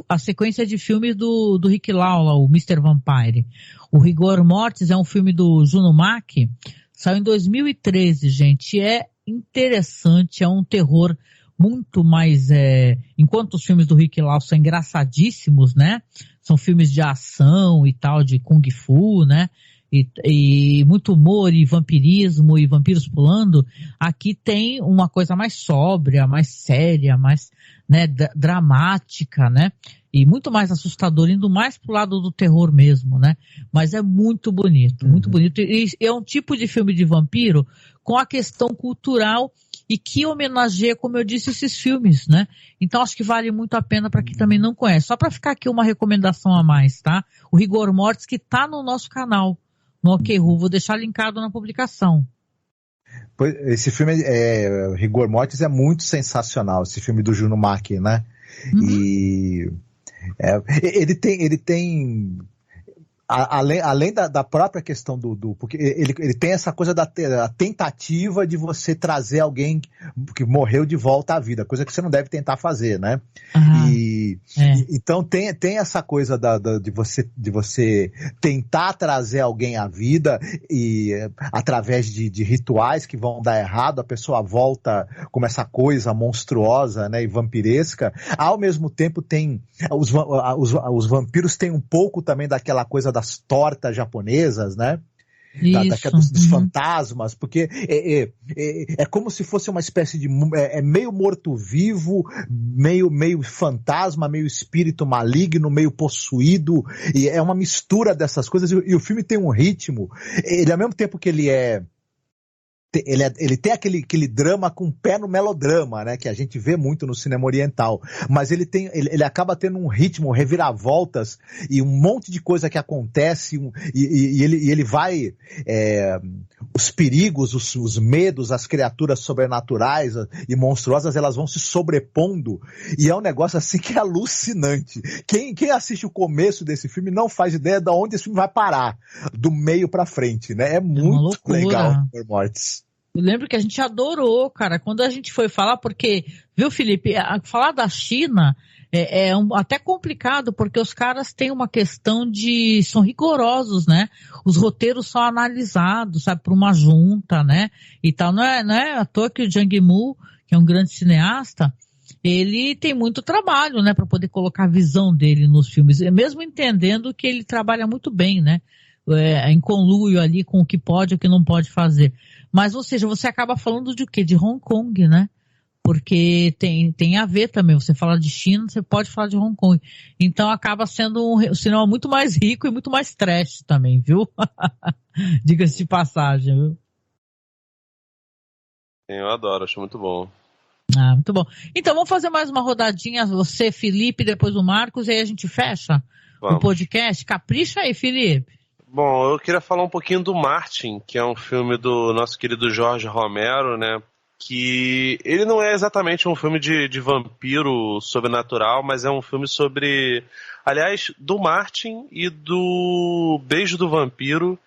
a sequência de filmes do Rick Lawler, o Mr. Vampire. O Rigor Mortis é um filme do Juno Mack, saiu em 2013, gente. É interessante, é um terror muito mais, enquanto os filmes do Rick Lawler são engraçadíssimos, né? São filmes de ação e tal, de Kung Fu, né? E muito humor e vampirismo e vampiros pulando. Aqui tem uma coisa mais sóbria, mais séria, mais, né, dramática, né? E muito mais assustador, indo mais pro lado do terror mesmo, né? Mas é muito bonito, muito bonito. E é um tipo de filme de vampiro com a questão cultural e que homenageia, como eu disse, esses filmes, né? Então acho que vale muito a pena para quem também não conhece. Só para ficar aqui uma recomendação a mais, tá? O Rigor Mortis, que tá no nosso canal, no OkRu, vou deixar linkado na publicação. Esse filme, Rigor Mortis, é muito sensacional, esse filme do Juno Mack, né? E ele tem além da própria questão porque ele tem essa coisa da tentativa de você trazer alguém que morreu de volta à vida, coisa que você não deve tentar fazer, né? Então tem essa coisa de você tentar trazer alguém à vida e através de rituais que vão dar errado, a pessoa volta como essa coisa monstruosa, né, e vampiresca. Ao mesmo tempo tem os vampiros têm um pouco também daquela coisa das tortas japonesas, né? dos fantasmas, porque é como se fosse uma espécie de meio morto-vivo, meio fantasma, meio espírito maligno, meio possuído, e é uma mistura dessas coisas, e o filme tem um ritmo, ele ao mesmo tempo que ele tem aquele drama com pé no melodrama, né, que a gente vê muito no cinema oriental, mas ele acaba tendo um ritmo, reviravoltas e um monte de coisa que acontece, e ele vai os perigos, os medos, as criaturas sobrenaturais e monstruosas, elas vão se sobrepondo, e é um negócio assim que é alucinante. Quem assiste o começo desse filme não faz ideia de onde esse filme vai parar, do meio pra frente, né? É muito legal, Rigor Mortis. Eu lembro que a gente adorou, cara, quando a gente foi falar, porque, viu, Felipe, falar da China até complicado, porque os caras têm uma questão são rigorosos, né? Os roteiros são analisados, sabe, por uma junta, né? E tal, não é à toa que o Zhang Yimou, que é um grande cineasta, ele tem muito trabalho, né, para poder colocar a visão dele nos filmes, mesmo entendendo que ele trabalha muito bem, né? Em conluio ali com o que pode e o que não pode fazer. Mas, ou seja, você acaba falando de o quê? De Hong Kong, né? Porque tem a ver também. Você fala de China, você pode falar de Hong Kong. Então acaba sendo um cinema muito mais rico e muito mais trash também, viu? Diga-se de passagem, viu? Eu adoro, acho muito bom. Muito bom. Então vamos fazer mais uma rodadinha, você, Felipe, depois o Marcos, e aí a gente fecha o podcast. Capricha aí, Felipe. Bom, eu queria falar um pouquinho do Martin, que é um filme do nosso querido Jorge Romero, né? Que ele não é exatamente um filme de vampiro sobrenatural, mas é um filme sobre, aliás, do Martin e do Beijo do Vampiro,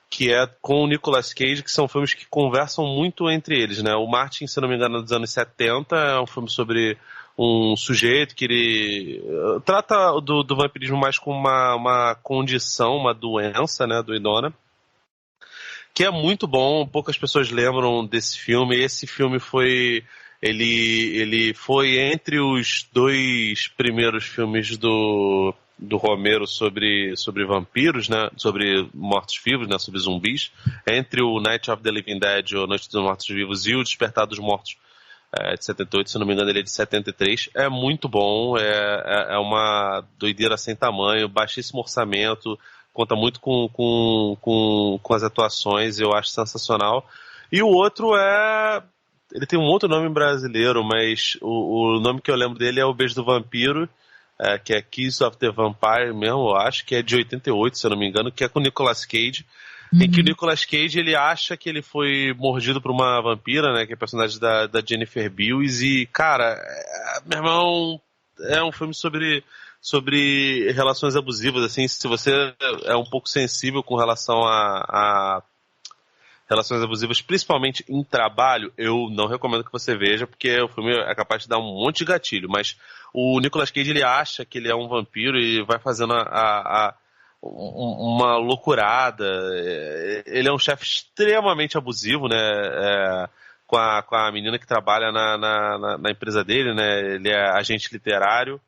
que é com o Nicolas Cage, que são filmes que conversam muito entre eles, né? O Martin, se não me engano, é dos anos 70, é um filme sobre um sujeito que ele trata do vampirismo mais como uma condição, uma doença, né, do Idona, que é muito bom. Poucas pessoas lembram desse filme. Esse filme ele foi entre os dois primeiros filmes do Romero sobre vampiros, né, sobre mortos-vivos, né, sobre zumbis, entre o Night of the Living Dead, ou Noite dos Mortos-Vivos, e o Despertar dos Mortos, de 78, se não me engano ele é de 73, é muito bom, é uma doideira sem tamanho, baixíssimo orçamento, conta muito com as atuações, eu acho sensacional. E o outro ele tem um outro nome brasileiro, mas o nome que eu lembro dele é O Beijo do Vampiro, que é Kiss of the Vampire mesmo, eu acho, que é de 88, se eu não me engano, que é com o Nicolas Cage. Em que o Nicolas Cage, ele acha que ele foi mordido por uma vampira, né, que é a personagem da Jennifer Beals, e, cara, meu irmão, é um filme sobre relações abusivas, assim, se você é um pouco sensível com relação a relações abusivas, principalmente em trabalho, eu não recomendo que você veja, porque o filme é capaz de dar um monte de gatilho, mas o Nicolas Cage, ele acha que ele é um vampiro e vai fazendo uma loucurada. Ele é um chefe extremamente abusivo, né, com a menina que trabalha na empresa dele, né, ele é agente literário.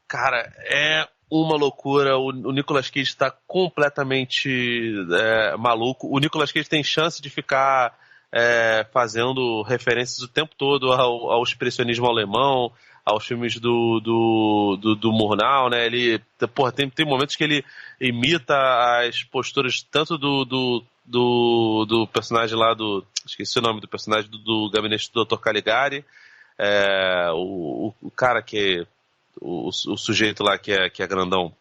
Cara, é uma loucura. O Nicolas Cage está completamente maluco. O Nicolas Cage tem chance de ficar fazendo referências o tempo todo ao expressionismo alemão, aos filmes do Murnau, né? Ele, porra, tem momentos que ele imita as posturas tanto do personagem lá esqueci o nome do personagem do gabinete do Dr. Caligari, o cara que o sujeito lá que é grandão,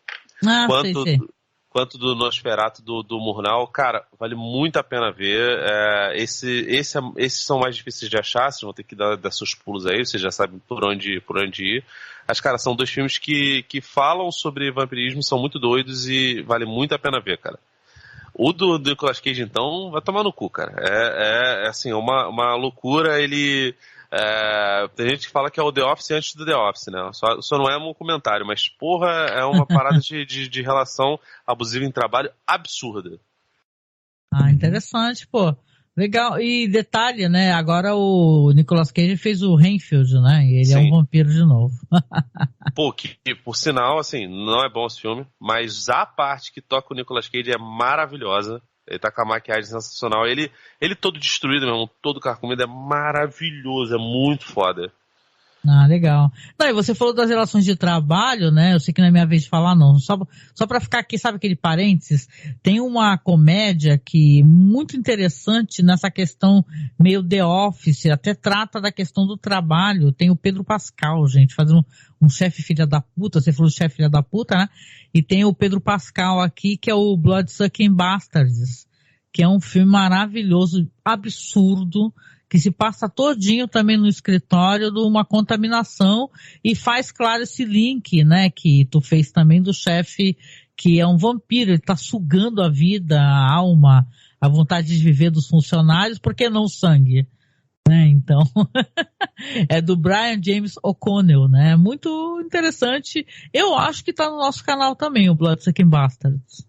quanto do Nosferatu do Murnau. Cara, vale muito a pena ver. Esses são mais difíceis de achar, vocês vão ter que dar seus pulos aí, vocês já sabem por onde ir. Mas, cara, são dois filmes que falam sobre vampirismo, são muito doidos e vale muito a pena ver, cara. O do Nicolas Cage, então, vai tomar no cu, cara. Assim, uma loucura. Ele... tem gente que fala que é o The Office antes do The Office, né? Só não é um comentário, mas porra, é uma parada de relação abusiva em trabalho absurda. Interessante, pô. Legal. E detalhe, né? Agora o Nicolas Cage fez o Renfield, né? E ele Sim. É um vampiro de novo. Pô, que por sinal, assim, não é bom esse filme, mas a parte que toca o Nicolas Cage é maravilhosa. Ele tá com a maquiagem sensacional. Ele todo destruído mesmo, todo carcomido, é maravilhoso, é muito foda. Ah, legal. Não, e você falou das relações de trabalho, né? Eu sei que não é minha vez de falar, não. Só pra ficar aqui, sabe aquele parênteses? Tem uma comédia que muito interessante nessa questão meio The Office, até trata da questão do trabalho. Tem o Pedro Pascal, gente, fazendo um chefe filha da puta. Você falou chefe filha da puta, né? E tem o Pedro Pascal aqui, que é o Bloodsucking Bastards, que é um filme maravilhoso, absurdo, que se passa todinho também no escritório de uma contaminação e faz claro esse link, né, que tu fez também do chefe que é um vampiro, ele tá sugando a vida, a alma, a vontade de viver dos funcionários, por que não o sangue? Né, então, é do Brian James O'Connell, né, muito interessante. Eu acho que tá no nosso canal também, o Bloodsucking Bastards.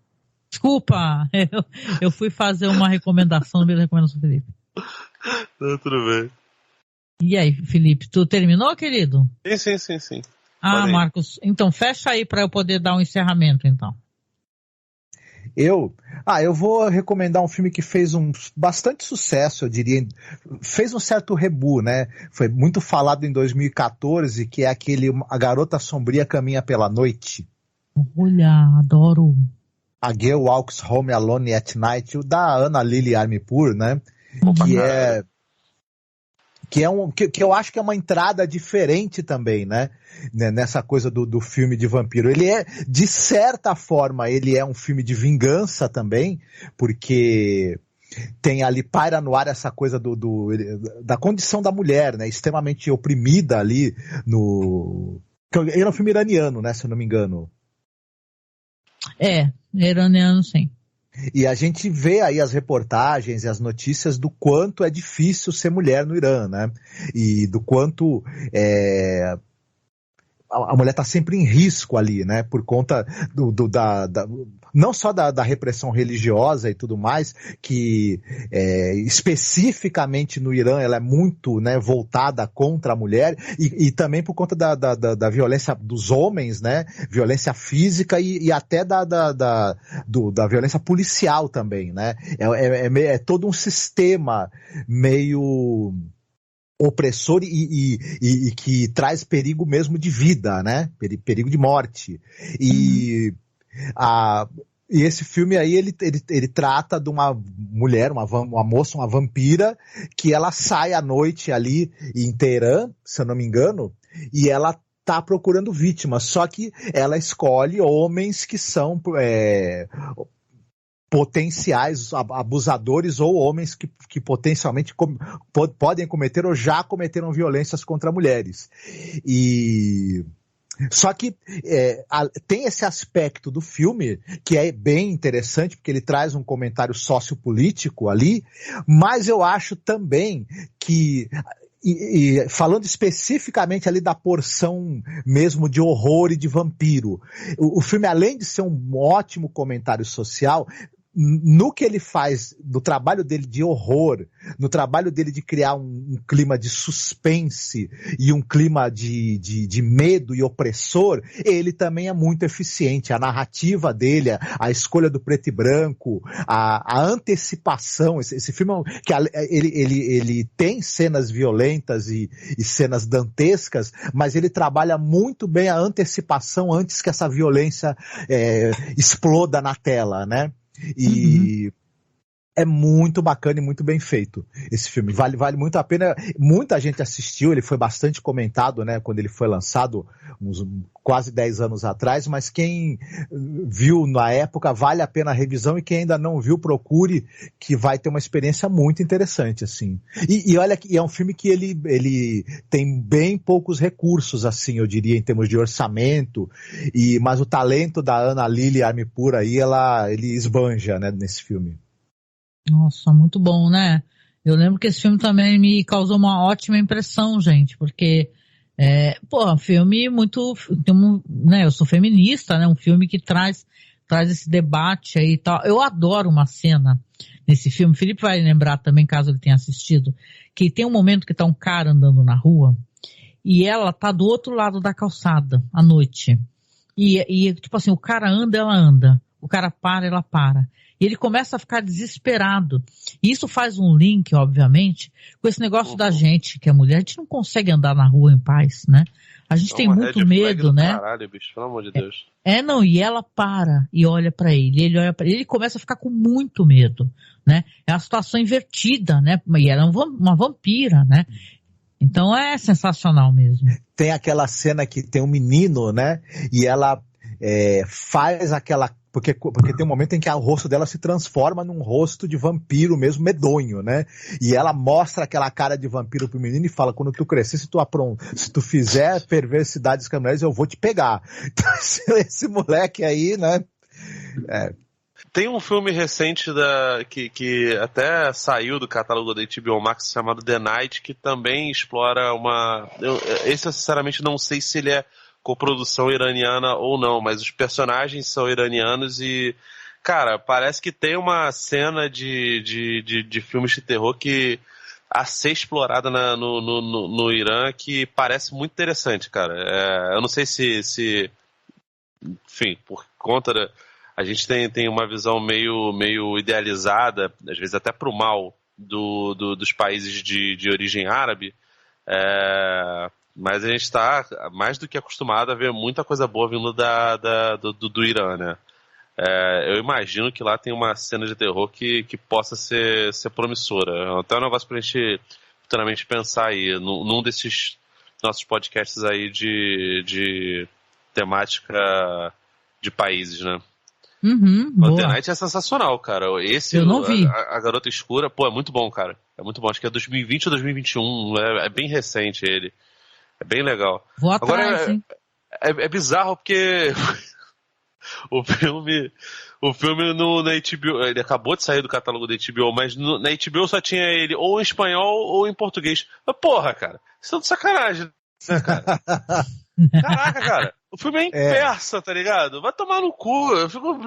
Desculpa, eu fui fazer uma recomendação, não recomendação, Felipe. Não, tudo bem. E aí, Felipe, tu terminou, querido? Sim. Ah, Marcos, então fecha aí para eu poder dar um encerramento, então. Eu vou recomendar um filme que fez bastante sucesso, eu diria, fez um certo rebu, né? Foi muito falado em 2014, que é aquele A Garota Sombria Caminha pela Noite. Olha, adoro. A Girl Walks Home Alone at Night, o da Ana Lily Armipur, né? Que eu acho que é uma entrada diferente também, né? Nessa coisa do filme de vampiro. Ele é, de certa forma, ele é um filme de vingança também, porque tem ali, paira no ar essa coisa da condição da mulher, né? Extremamente oprimida ali Ele é um filme iraniano, né? Se eu não me engano. É, iraniano, sim. E a gente vê aí as reportagens e as notícias do quanto é difícil ser mulher no Irã, né? E do quanto a mulher está sempre em risco ali, né? Por conta não só da repressão religiosa e tudo mais, que especificamente no Irã ela é muito, né, voltada contra a mulher, e também por conta da violência dos homens, né? Violência física e até da violência policial também, né? É todo um sistema meio opressor e que traz perigo mesmo de vida, né? Perigo de morte. E esse filme aí, ele trata de uma mulher, uma moça, uma vampira, que ela sai à noite ali em Teherã, se eu não me engano, e ela tá procurando vítimas, só que ela escolhe homens que são potenciais abusadores ou homens que potencialmente podem cometer ou já cometeram violências contra mulheres. Só que tem esse aspecto do filme que é bem interessante, porque ele traz um comentário sociopolítico ali, mas eu acho também que, falando especificamente ali da porção mesmo de horror e de vampiro, o filme, além de ser um ótimo comentário social, no que ele faz, no trabalho dele de horror, no trabalho dele de criar um clima de suspense e um clima de medo e opressor, ele também é muito eficiente. A narrativa dele, a escolha do preto e branco, a antecipação, esse filme que ele tem cenas violentas e cenas dantescas, mas ele trabalha muito bem a antecipação antes que essa violência exploda na tela, né? E é muito bacana e muito bem feito esse filme, vale muito a pena. Muita gente assistiu, ele foi bastante comentado, né, quando ele foi lançado uns quase 10 anos atrás, mas quem viu na época, vale a pena a revisão, e quem ainda não viu, procure, que vai ter uma experiência muito interessante, assim. E olha que é um filme que ele tem bem poucos recursos, assim, eu diria, em termos de orçamento, mas o talento da Ana Lily Armipur aí, ele esbanja, né, nesse filme. Nossa, muito bom, né? Eu lembro que esse filme também me causou uma ótima impressão, gente, porque filme muito, né? Eu sou feminista, né? Um filme que traz esse debate aí e tal. Eu adoro uma cena nesse filme. O Felipe vai lembrar também, caso ele tenha assistido, que tem um momento que tá um cara andando na rua e ela tá do outro lado da calçada à noite. E tipo assim, o cara anda, ela anda. O cara para, ela para. E ele começa a ficar desesperado. E isso faz um link, obviamente, com esse negócio da gente, que é mulher. A gente não consegue andar na rua em paz, né? A gente tem muito medo, né? Caralho, bicho, pelo amor de Deus. Não, e ela para e olha pra ele. Ele olha para ele e começa a ficar com muito medo, né? É uma situação invertida, né? E ela é uma vampira, né? Então é sensacional mesmo. Tem aquela cena que tem um menino, né? E ela faz aquela... Porque tem um momento em que o rosto dela se transforma num rosto de vampiro mesmo, medonho, né? E ela mostra aquela cara de vampiro pro menino e fala, quando tu crescer, se tu fizer perversidades com as mulheres, eu vou te pegar. Então esse moleque aí, né? Tem um filme recente que até saiu do catálogo da HBO Max chamado The Night, que também explora esse eu sinceramente não sei se ele é coprodução iraniana ou não, mas os personagens são iranianos e, cara, parece que tem uma cena de filmes de terror que a ser explorada no Irã que parece muito interessante, cara. Eu não sei se enfim, por conta a gente tem uma visão meio idealizada, às vezes até pro mal dos países de origem árabe, mas a gente está mais do que acostumado a ver muita coisa boa vindo do Irã, né? Eu imagino que lá tem uma cena de terror que possa ser promissora. Até um negócio pra gente futuramente pensar aí, num desses nossos podcasts aí de temática de países, né? O The Night é sensacional, cara. Eu não vi. A Garota Escura, pô, é muito bom, cara. É muito bom. Acho que é 2020 ou 2021. É bem recente ele. É bem legal. Vou atrás, agora, é bizarro porque o filme na HBO, ele acabou de sair do catálogo da HBO, mas na HBO só tinha ele ou em espanhol ou em português. Mas porra, cara, isso é de sacanagem, né, cara? Caraca, cara, o filme é em persa, tá ligado? Vai tomar no cu, eu fico...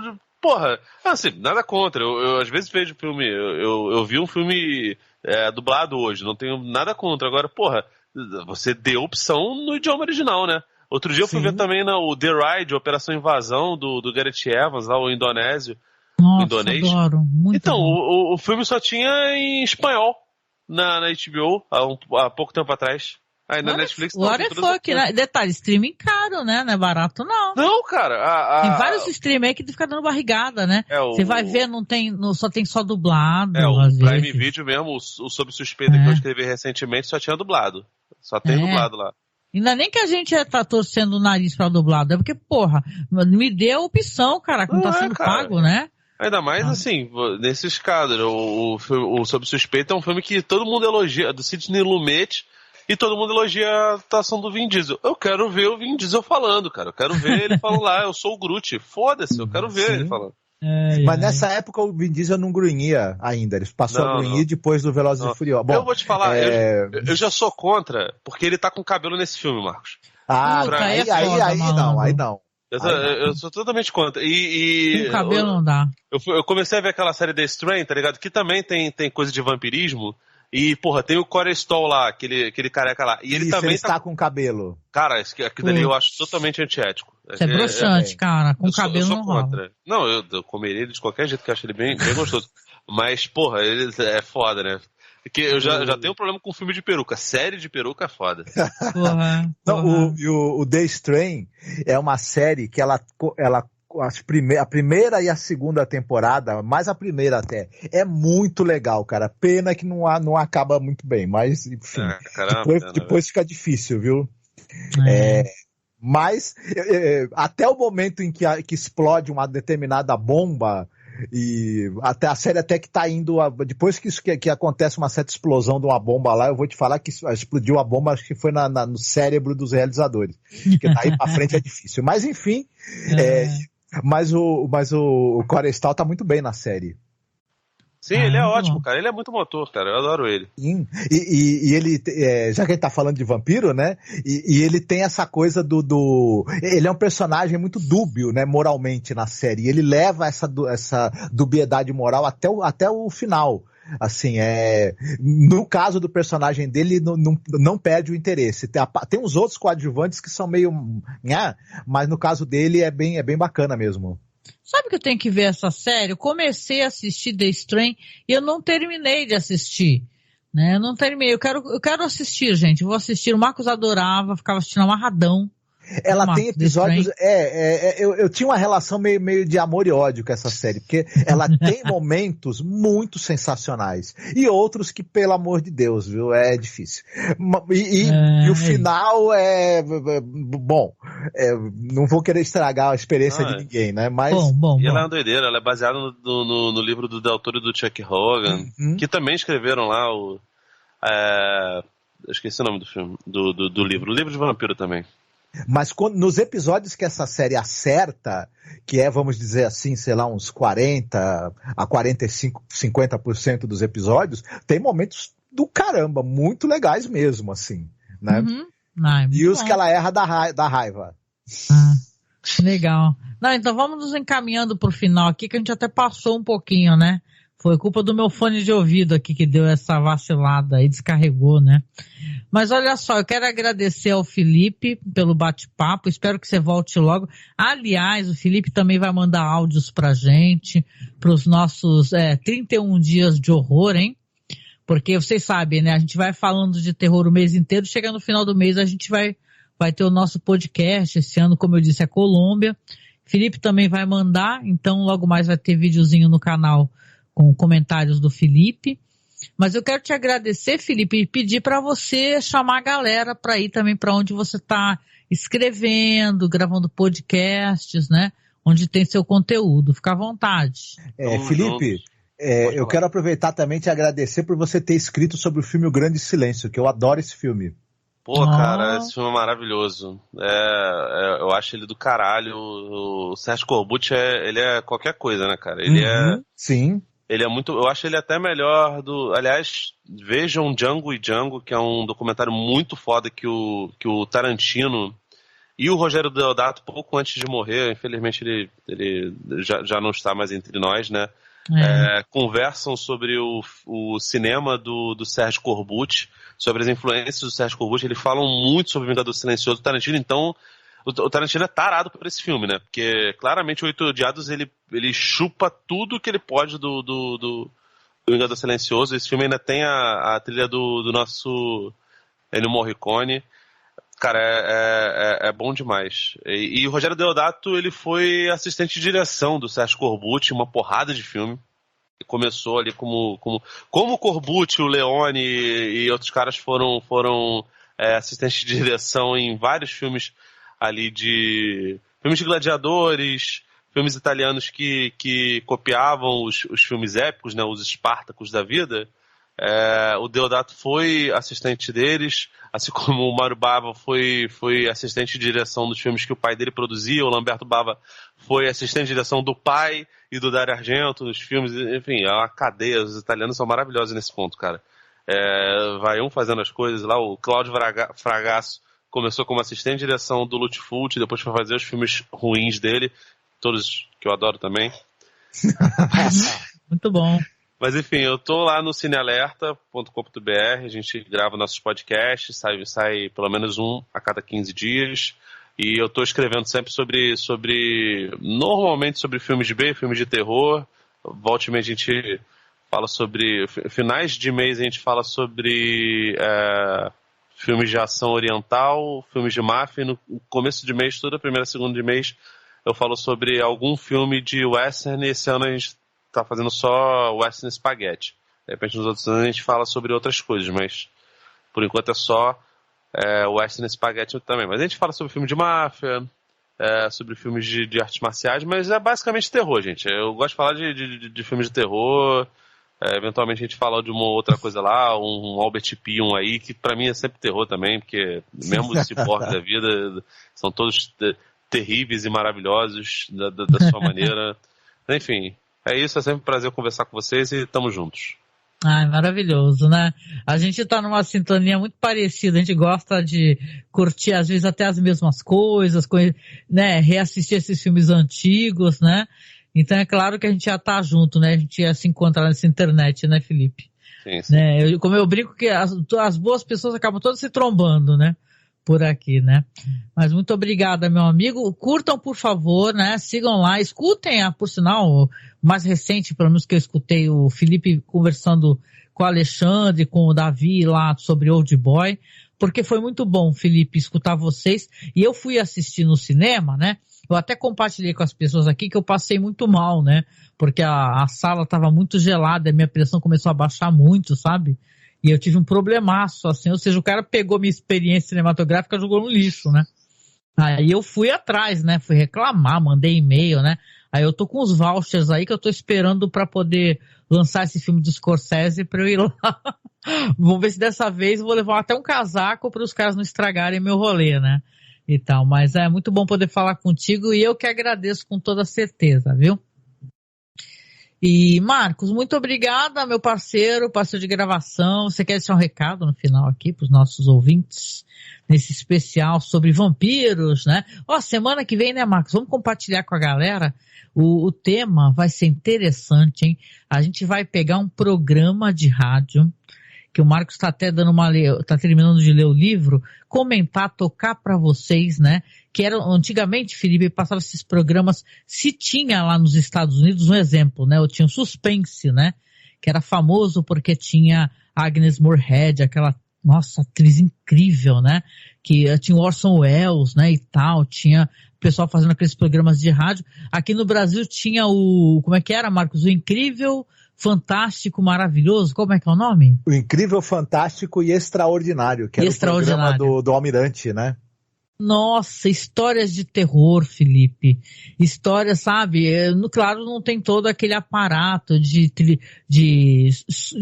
Porra, assim, nada contra, eu às vezes vejo filme, eu vi um filme dublado hoje, não tenho nada contra, agora, porra, você deu opção no idioma original, né? Outro dia eu fui ver também o The Ride, Operação Invasão, do Gareth Evans, lá, o indonésio. Nossa, indonês. Adoro. Muito então, bom. o filme só tinha em espanhol na HBO, há pouco tempo atrás. Aí na Netflix... What the fuck, né? Detalhe, streaming caro, né? Não é barato, não. Não, cara. Tem vários streaming aí que fica dando barrigada, né? Você vai ver, só tem só dublado. O Prime Video mesmo, o Sob Suspeita que eu escrevi recentemente, só tinha dublado. Só tem dublado lá. Ainda nem que a gente tá torcendo o nariz pra dublado, é porque, porra, me dê a opção, cara, que não tá sendo pago, né? Ainda mais, assim, nesses casos. O Sob Suspeita é um filme que todo mundo elogia, do Sidney Lumet, e todo mundo elogia a atuação do Vin Diesel. Eu quero ver o Vin Diesel falando, cara. Eu quero ver ele falando lá, eu sou o Groot. Foda-se, eu quero ver ele falando. Mas nessa época o Vin Diesel não grunhia ainda. Ele passou a grunhir depois do Velozes e Furiosos. Bom, eu vou te falar, eu já sou contra, porque ele tá com cabelo nesse filme, Marcos. Aí não. Eu sou totalmente contra. Com cabelo não dá. Eu comecei a ver aquela série The Strain, tá ligado? Que também tem coisa de vampirismo. E, porra, tem o Corey Stoll lá, aquele careca lá. E ele também ele está com cabelo. Cara, aquilo ali eu acho totalmente antiético. Isso é broxante, cara. Com cabelo não rola. Não, eu comeria ele de qualquer jeito, que eu acho ele bem gostoso. Mas, porra, ele é foda, né? Porque eu já tenho um problema com filme de peruca. Série de peruca é foda. Porra. Não, o The Strain é uma série que ela a primeira e a segunda temporada, mais a primeira até, é muito legal, cara. Pena que não acaba muito bem, mas enfim, depois fica difícil, viu? Mas até o momento em que explode uma determinada bomba, e até a série até que tá indo, depois que acontece uma certa explosão de uma bomba lá, eu vou te falar que explodiu a bomba, acho que foi no cérebro dos realizadores, porque daí pra frente é difícil, mas enfim, mas o Corey Stoll tá muito bem na série. Sim, ele é ótimo, cara. Ele é muito motor, cara. Eu adoro ele. Sim. E ele, já que a gente tá falando de vampiro, né? E ele tem essa coisa ele é um personagem muito dúbio, né? Moralmente na série. E ele leva essa dubiedade moral até o final. Assim, no caso do personagem dele, não perde o interesse. Tem uns outros coadjuvantes que são meio... mas no caso dele é bem bacana mesmo. Sabe que eu tenho que ver essa série? Eu comecei a assistir The Strain e eu não terminei de assistir. Né? Eu não terminei. Eu quero assistir, gente. Eu vou assistir. O Marcos adorava, ficava assistindo amarradão. Ela tem episódios... eu tinha uma relação meio de amor e ódio com essa série, porque ela tem momentos muito sensacionais. E outros que, pelo amor de Deus, viu? É difícil. E o final é... Bom, não vou querer estragar a experiência de ninguém, né? Mas... E ela é uma doideira. Ela é baseada no livro do Del Toro e do Chuck Hogan, que também escreveram lá o... eu esqueci o nome do filme, do livro. O livro de vampiro também. Mas nos episódios que essa série acerta, que é, vamos dizer assim, sei lá, uns 40 a 45, 50% dos episódios, tem momentos do caramba, muito legais mesmo, assim, né? E os que ela erra da raiva. Legal. Não, então vamos nos encaminhando pro final aqui, que a gente até passou um pouquinho, né? Foi culpa do meu fone de ouvido aqui que deu essa vacilada e descarregou, né? Mas olha só, eu quero agradecer ao Felipe pelo bate-papo, espero que você volte logo. Aliás, o Felipe também vai mandar áudios pra gente, pros nossos 31 dias de horror, hein? Porque vocês sabem, né? A gente vai falando de terror o mês inteiro, chega no final do mês a gente vai ter o nosso podcast, esse ano, como eu disse, é Colômbia. Felipe também vai mandar, então logo mais vai ter videozinho no canal com comentários do Felipe. Mas eu quero te agradecer, Felipe, e pedir para você chamar a galera para ir também para onde você está escrevendo, gravando podcasts, né? Onde tem seu conteúdo. Fica à vontade. Felipe, eu quero aproveitar também e te agradecer por você ter escrito sobre o filme O Grande Silêncio, que eu adoro esse filme. Pô, cara, esse filme é maravilhoso. Eu acho ele do caralho. O Sérgio Corbucci, ele é qualquer coisa, né, cara? Ele Sim. Ele é muito... Eu acho ele até melhor do... Aliás, vejam Django e Django, que é um documentário muito foda que o Tarantino e o Rogério Deodato, pouco antes de morrer, infelizmente ele já não está mais entre nós, né? Conversam sobre o cinema do Sérgio Corbucci, sobre as influências do Sérgio Corbucci. Eles falam muito sobre o Vingador Silencioso do Tarantino, então... O Tarantino é tarado por esse filme, né? Porque claramente o Oito Odiados ele chupa tudo que ele pode do Vingador Silencioso. Esse filme ainda tem a trilha do nosso Ennio Morricone. Cara, é bom demais. E o Rogério Deodato, ele foi assistente de direção do Sérgio Corbucci, uma porrada de filme. Ele começou ali como o Corbucci, o Leone e outros caras foram assistentes de direção em vários filmes ali de filmes de gladiadores, filmes italianos que copiavam os filmes épicos, né, os Espartacos da vida. O Deodato foi assistente deles, assim como o Mário Bava foi assistente de direção dos filmes que o pai dele produzia. O Lamberto Bava foi assistente de direção do pai e do Dario Argento nos filmes. Enfim, é uma cadeia. Os italianos são maravilhosos nesse ponto, cara. Vai um fazendo as coisas lá. O Cláudio Fragasso começou como assistente de direção do Lutfult, depois foi fazer os filmes ruins dele, todos que eu adoro também. Muito bom. Mas enfim, eu tô lá no cinealerta.com.br, a gente grava nossos podcasts, sai pelo menos um a cada 15 dias, e eu tô escrevendo sempre normalmente sobre filmes de B, filmes de terror. Volte e meia a gente fala sobre, finais de mês a gente fala sobre filmes de ação oriental, filmes de máfia. No começo de mês, toda primeira e segunda de mês, eu falo sobre algum filme de western. E esse ano a gente tá fazendo só western spaghetti. De repente nos outros anos a gente fala sobre outras coisas, mas por enquanto é só western spaghetti também. Mas a gente fala sobre filme de máfia, sobre filmes de artes marciais, mas é basicamente terror, gente. Eu gosto de falar de filmes de terror. Eventualmente a gente fala de uma outra coisa lá, um Albert Pion aí, que pra mim é sempre terror também, porque mesmo os ciborgues da vida são todos terríveis e maravilhosos da sua maneira. Enfim, é isso, é sempre um prazer conversar com vocês e tamo juntos. Maravilhoso, né? A gente tá numa sintonia muito parecida, a gente gosta de curtir às vezes até as mesmas coisas, né? Reassistir esses filmes antigos, né? Então é claro que a gente já tá junto, né? A gente ia se encontrar nessa internet, né, Felipe? Sim. Né? Como eu brinco que as boas pessoas acabam todas se trombando, né? por aqui, né? Mas muito obrigada, meu amigo. Curtam, por favor, né? Sigam lá, escutem, por sinal, o mais recente, pelo menos que eu escutei, o Felipe conversando com o Alexandre, com o Davi lá sobre Old Boy, porque foi muito bom, Felipe, escutar vocês. E eu fui assistir no cinema, né? Eu até compartilhei com as pessoas aqui que eu passei muito mal, né? Porque a sala estava muito gelada, a minha pressão começou a baixar muito, sabe? E eu tive um problemaço, assim, ou seja, o cara pegou minha experiência cinematográfica e jogou no lixo, né? Aí eu fui atrás, né? Fui reclamar, mandei e-mail, né? Aí eu tô com os vouchers aí que eu tô esperando pra poder lançar esse filme do Scorsese pra eu ir lá. Vamos ver se dessa vez eu vou levar até um casaco para os caras não estragarem meu rolê, né? E tal, mas é muito bom poder falar contigo e eu que agradeço com toda certeza, viu? E Marcos, muito obrigada, meu parceiro de gravação. Você quer deixar um recado no final aqui para os nossos ouvintes, nesse especial sobre vampiros, né? Ó, semana que vem, né, Marcos? Vamos compartilhar com a galera. O tema vai ser interessante, hein? A gente vai pegar um programa de rádio, que o Marcos está até tá terminando de ler o livro, comentar, tocar para vocês, né? Que era, antigamente, Felipe, passava esses programas, se tinha lá nos Estados Unidos, um exemplo, né? Eu tinha o Suspense, né? Que era famoso porque tinha Agnes Moorehead, aquela, nossa, atriz incrível, né? Que tinha o Orson Welles, né? E tal, tinha o pessoal fazendo aqueles programas de rádio. Aqui no Brasil tinha como é que era, Marcos? O Incrível, Fantástico, Maravilhoso, como é que é o nome? O Incrível, Fantástico e Extraordinário, que era o programa do Almirante, né? Nossa, histórias de terror, Felipe. Histórias, sabe? Claro, não tem todo aquele aparato de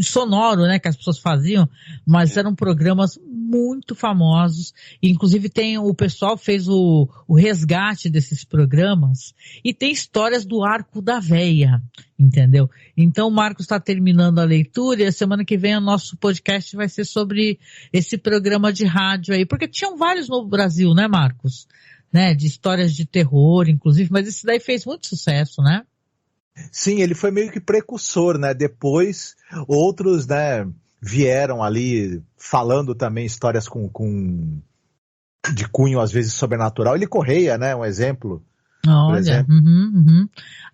sonoro, né, que as pessoas faziam, mas eram programas muito famosos. Inclusive o pessoal fez o resgate desses programas e tem histórias do Arco da Véia, entendeu? Então o Marcos está terminando a leitura e a semana que vem o nosso podcast vai ser sobre esse programa de rádio aí, porque tinham vários no Brasil, né, Marcos? Né, de histórias de terror, inclusive, mas esse daí fez muito sucesso, né? Sim, ele foi meio que precursor, né? Depois outros, né, vieram ali falando também histórias de cunho, às vezes, sobrenatural. Ele Correia, né? Um exemplo. Olha,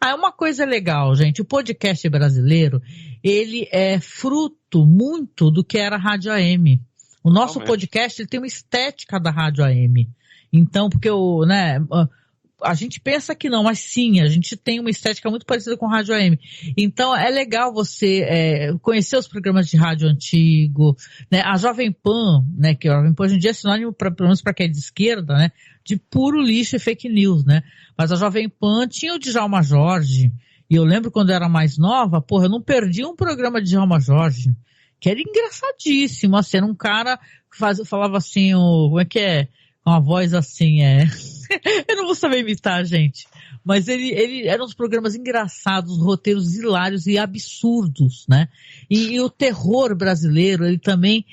é uma coisa legal, gente. O podcast brasileiro, ele é fruto muito do que era a Rádio AM. O nosso podcast, ele tem uma estética da Rádio AM. Então, porque a gente pensa que não, mas sim, a gente tem uma estética muito parecida com a Rádio AM. Então, é legal você conhecer os programas de rádio antigo, né? A Jovem Pan, né? Que a Jovem Pan hoje em dia é sinônimo, pelo menos para quem é de esquerda, né? De puro lixo e fake news, né? Mas a Jovem Pan tinha o Djalma Jorge, e eu lembro quando eu era mais nova, eu não perdia um programa de Djalma Jorge, que era engraçadíssimo, assim, era um cara que falava assim, como é que é? Com uma voz assim, eu não vou saber imitar, gente. Mas ele eram uns programas engraçados, roteiros hilários e absurdos, né? E o terror brasileiro, ele também,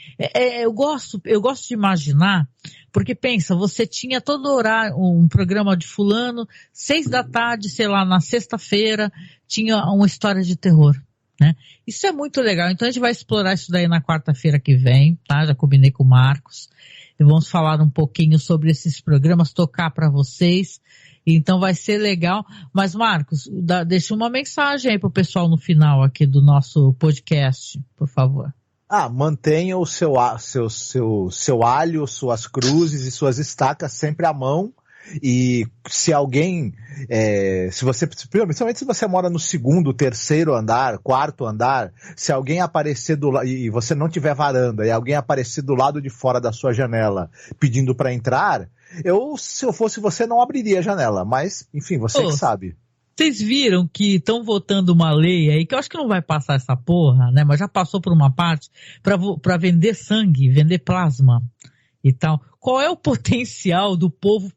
eu gosto de imaginar, porque pensa, você tinha todo horário, um programa de fulano, 6 da tarde, sei lá, na sexta-feira, tinha uma história de terror, né? Isso é muito legal, então a gente vai explorar isso daí na quarta-feira que vem, tá? Já combinei com o Marcos. E vamos falar um pouquinho sobre esses programas, tocar para vocês. Então vai ser legal. Mas, Marcos, deixa uma mensagem aí pro pessoal no final aqui do nosso podcast, por favor. Mantenha o seu alho, suas cruzes e suas estacas sempre à mão. E se alguém, principalmente se você mora no 2º, 3º andar, 4º andar, se alguém aparecer e você não tiver varanda, e alguém aparecer do lado de fora da sua janela pedindo para entrar, se eu fosse você, não abriria a janela, mas, enfim, você que sabe. Vocês viram que estão votando uma lei aí, que eu acho que não vai passar essa porra, né, mas já passou por uma parte, para vender sangue, vender plasma e tal. Qual é o potencial do povo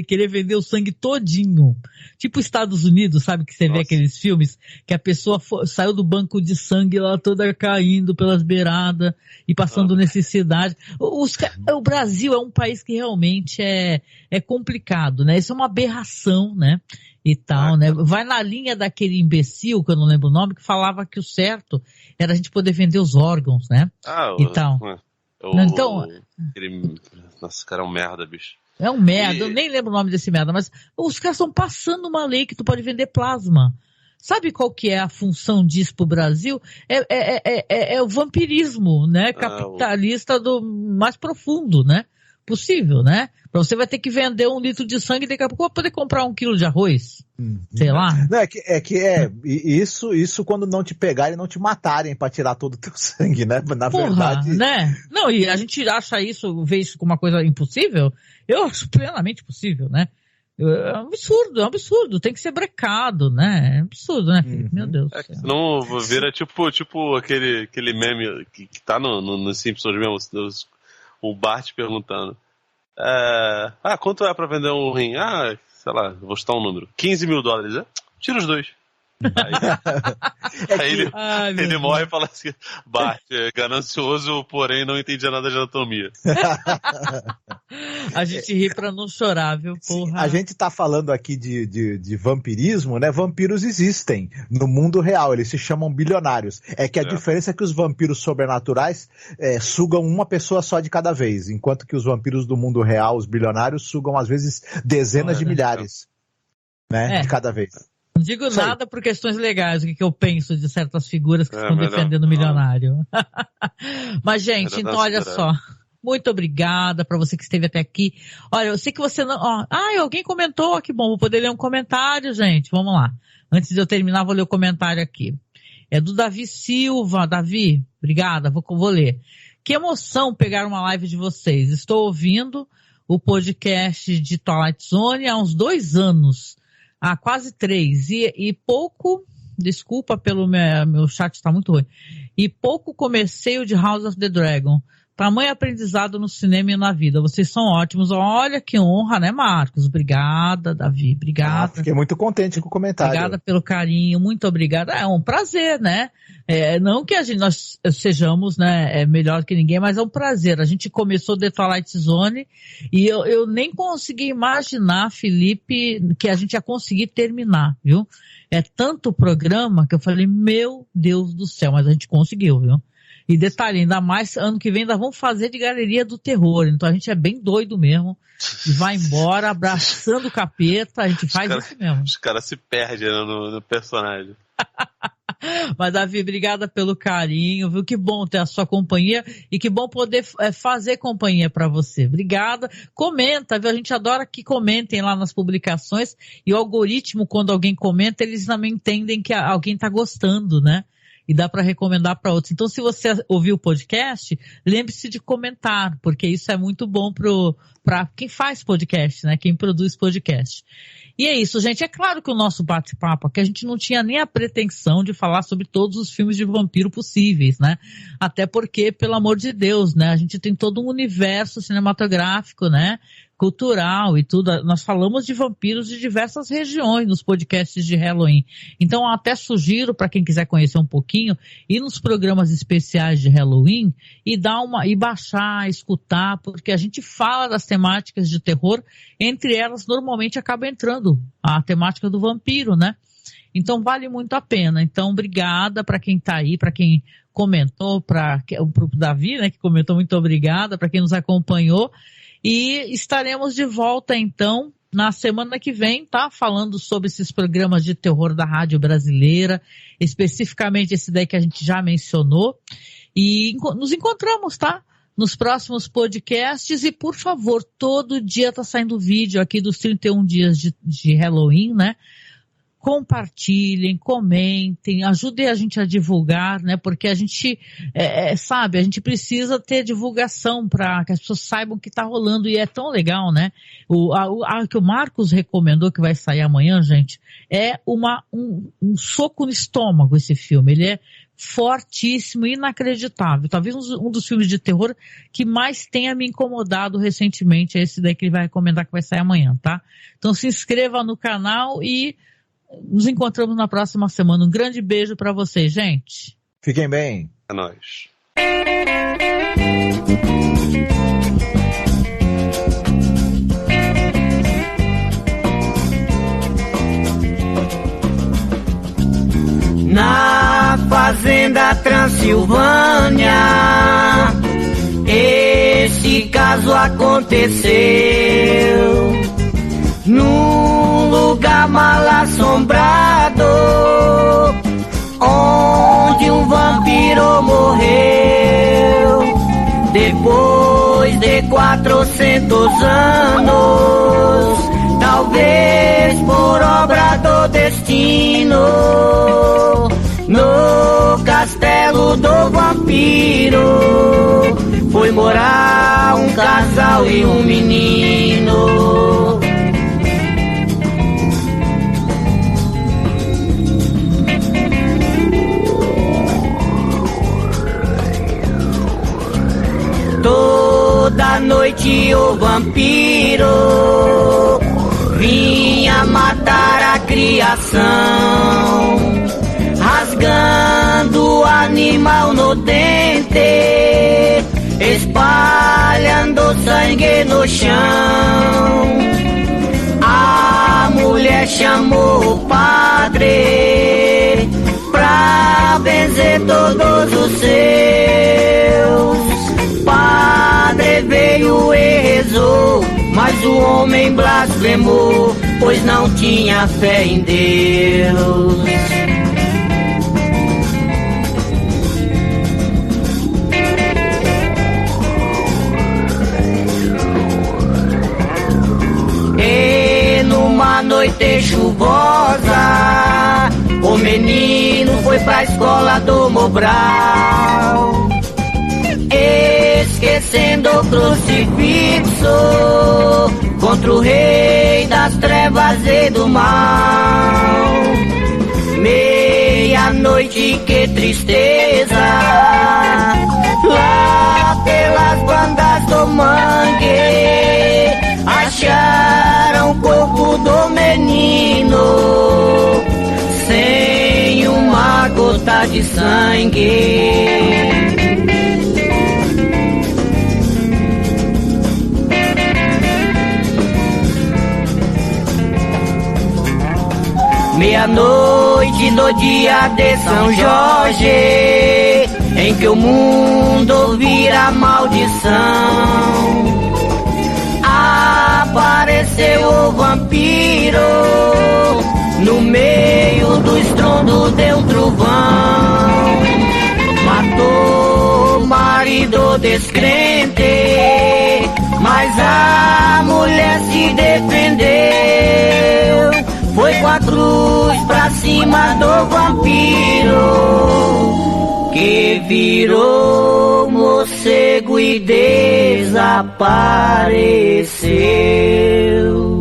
querer vender o sangue todinho? Tipo Estados Unidos, sabe, que você vê aqueles filmes que a pessoa saiu do banco de sangue lá toda caindo pelas beiradas e passando necessidade. O Brasil é um país que realmente é complicado, né? Isso é uma aberração, né? E tal, né? Vai na linha daquele imbecil, que eu não lembro o nome, que falava que o certo era a gente poder vender os órgãos, né? E tal. Então... Nossa, cara, é um merda, bicho. É um merda, eu nem lembro o nome desse merda, mas os caras estão passando uma lei que tu pode vender plasma. Sabe qual que é a função disso pro Brasil? É o vampirismo, né? Capitalista do mais profundo, né? Possível, né? Você vai ter que vender 1 litro de sangue e daqui a pouco vai poder comprar 1 quilo de arroz. Sei lá. Não, isso quando não te pegarem e não te matarem pra tirar todo o teu sangue, né? Na verdade. Né? Não, e a gente acha isso, vê isso como uma coisa impossível? Eu acho plenamente possível, né? É um absurdo, tem que ser brecado, né? É um absurdo, né, Felipe? Meu Deus. Senão vira tipo aquele meme que tá no Simpsons mesmo, o Bart perguntando. Quanto é pra vender um rim? Sei lá, vou chutar um número. $15 mil. Tira os 2. Aí ele morre e fala assim: Bart, ganancioso, porém não entendia nada de anatomia. A gente ri pra não chorar, viu, porra. A gente tá falando aqui de vampirismo, né? Vampiros existem no mundo real, eles se chamam bilionários. É que a diferença é que os vampiros sobrenaturais sugam uma pessoa só de cada vez, enquanto que os vampiros do mundo real, os bilionários, sugam às vezes dezenas de milhares, né? De cada vez. Não digo nada por questões legais, o que eu penso de certas figuras que estão defendendo o milionário. Mas, gente, então olha só. Muito obrigada para você que esteve até aqui. Olha, eu sei que você não... alguém comentou, que bom, vou poder ler um comentário, gente. Vamos lá. Antes de eu terminar, vou ler o comentário aqui. É do Davi Silva. Davi, obrigada, vou ler. Que emoção pegar uma live de vocês. Estou ouvindo o podcast de Twilight Zone há uns 2 anos. Quase 3. E pouco, desculpa pelo meu chat, está muito ruim. E pouco comecei o de House of the Dragon. Tamanho aprendizado no cinema e na vida. Vocês são ótimos. Olha que honra, né, Marcos? Obrigada, Davi. Obrigada. Fiquei muito contente com o comentário. Obrigada pelo carinho. Muito obrigada. É um prazer, né? Não que nós sejamos, né, melhor que ninguém, mas é um prazer. A gente começou The Twilight Zone e eu nem consegui imaginar, Felipe, que a gente ia conseguir terminar, viu? É tanto programa que eu falei, meu Deus do céu, mas a gente conseguiu, viu? E detalhe, ainda mais, ano que vem ainda vamos fazer de Galeria do Terror. Então a gente é bem doido mesmo. E vai embora abraçando o capeta, a gente faz isso mesmo. Os caras se perdem no personagem. Mas, Davi, obrigada pelo carinho, viu? Que bom ter a sua companhia e que bom poder fazer companhia para você. Obrigada. Comenta, viu? A gente adora que comentem lá nas publicações e o algoritmo, quando alguém comenta, eles também entendem que alguém tá gostando, né? E dá para recomendar para outros. Então, se você ouviu o podcast, lembre-se de comentar, porque isso é muito bom para quem faz podcast, né? Quem produz podcast. E é isso, gente. É claro que o nosso bate-papo aqui, a gente não tinha nem a pretensão de falar sobre todos os filmes de vampiro possíveis, né? Até porque, pelo amor de Deus, né? A gente tem todo um universo cinematográfico, né? Cultural e tudo. Nós falamos de vampiros de diversas regiões nos podcasts de Halloween. Então, eu até sugiro para quem quiser conhecer um pouquinho, ir nos programas especiais de Halloween e baixar, escutar, porque a gente fala das temáticas de terror, entre elas normalmente acaba entrando a temática do vampiro, né? Então, vale muito a pena. Então, obrigada para quem está aí, para quem comentou, para o Davi, né, que comentou, muito obrigada, para quem nos acompanhou. E estaremos de volta, então, na semana que vem, tá? Falando sobre esses programas de terror da rádio brasileira, especificamente esse daí que a gente já mencionou. E nos encontramos, tá? Nos próximos podcasts. E, por favor, todo dia tá saindo vídeo aqui dos 31 dias de Halloween, né? Compartilhem, comentem, ajudem a gente a divulgar, né? Porque a gente, sabe, a gente precisa ter divulgação para que as pessoas saibam o que tá rolando e é tão legal, né? Que o Marcos recomendou, que vai sair amanhã, gente, é um soco no estômago esse filme. Ele é fortíssimo, inacreditável. Talvez um dos filmes de terror que mais tenha me incomodado recentemente é esse daí que ele vai recomendar, que vai sair amanhã, tá? Então se inscreva no canal e nos encontramos na próxima semana. Um grande beijo pra vocês, gente. Fiquem bem. É nóis. Na Fazenda Transilvânia caso aconteceu num lugar mal assombrado, onde um vampiro morreu depois de 400 anos, talvez por obra do destino. No castelo do vampiro foi morar um casal e um menino. Toda noite o vampiro vinha matar a criação, rasgando o animal no dente, espalhando sangue no chão. A mulher chamou o padre pra benzer todos os seus. Padre veio e rezou, mas o homem blasfemou, pois não tinha fé em Deus. E numa noite chuvosa, o menino foi pra escola do Mobral, esquecendo o crucifixo contra o rei das trevas e do mal. Meia-noite, que tristeza, lá pelas bandas do mangue, acharam o corpo do menino sem uma gota de sangue. Meia-noite no dia de São Jorge, em que o mundo vira maldição, apareceu o vampiro no meio do estrondo de um trovão. Matou o marido descrente, mas a mulher se defendeu. Foi com a cruz pra cima do vampiro, que virou morcego e desapareceu.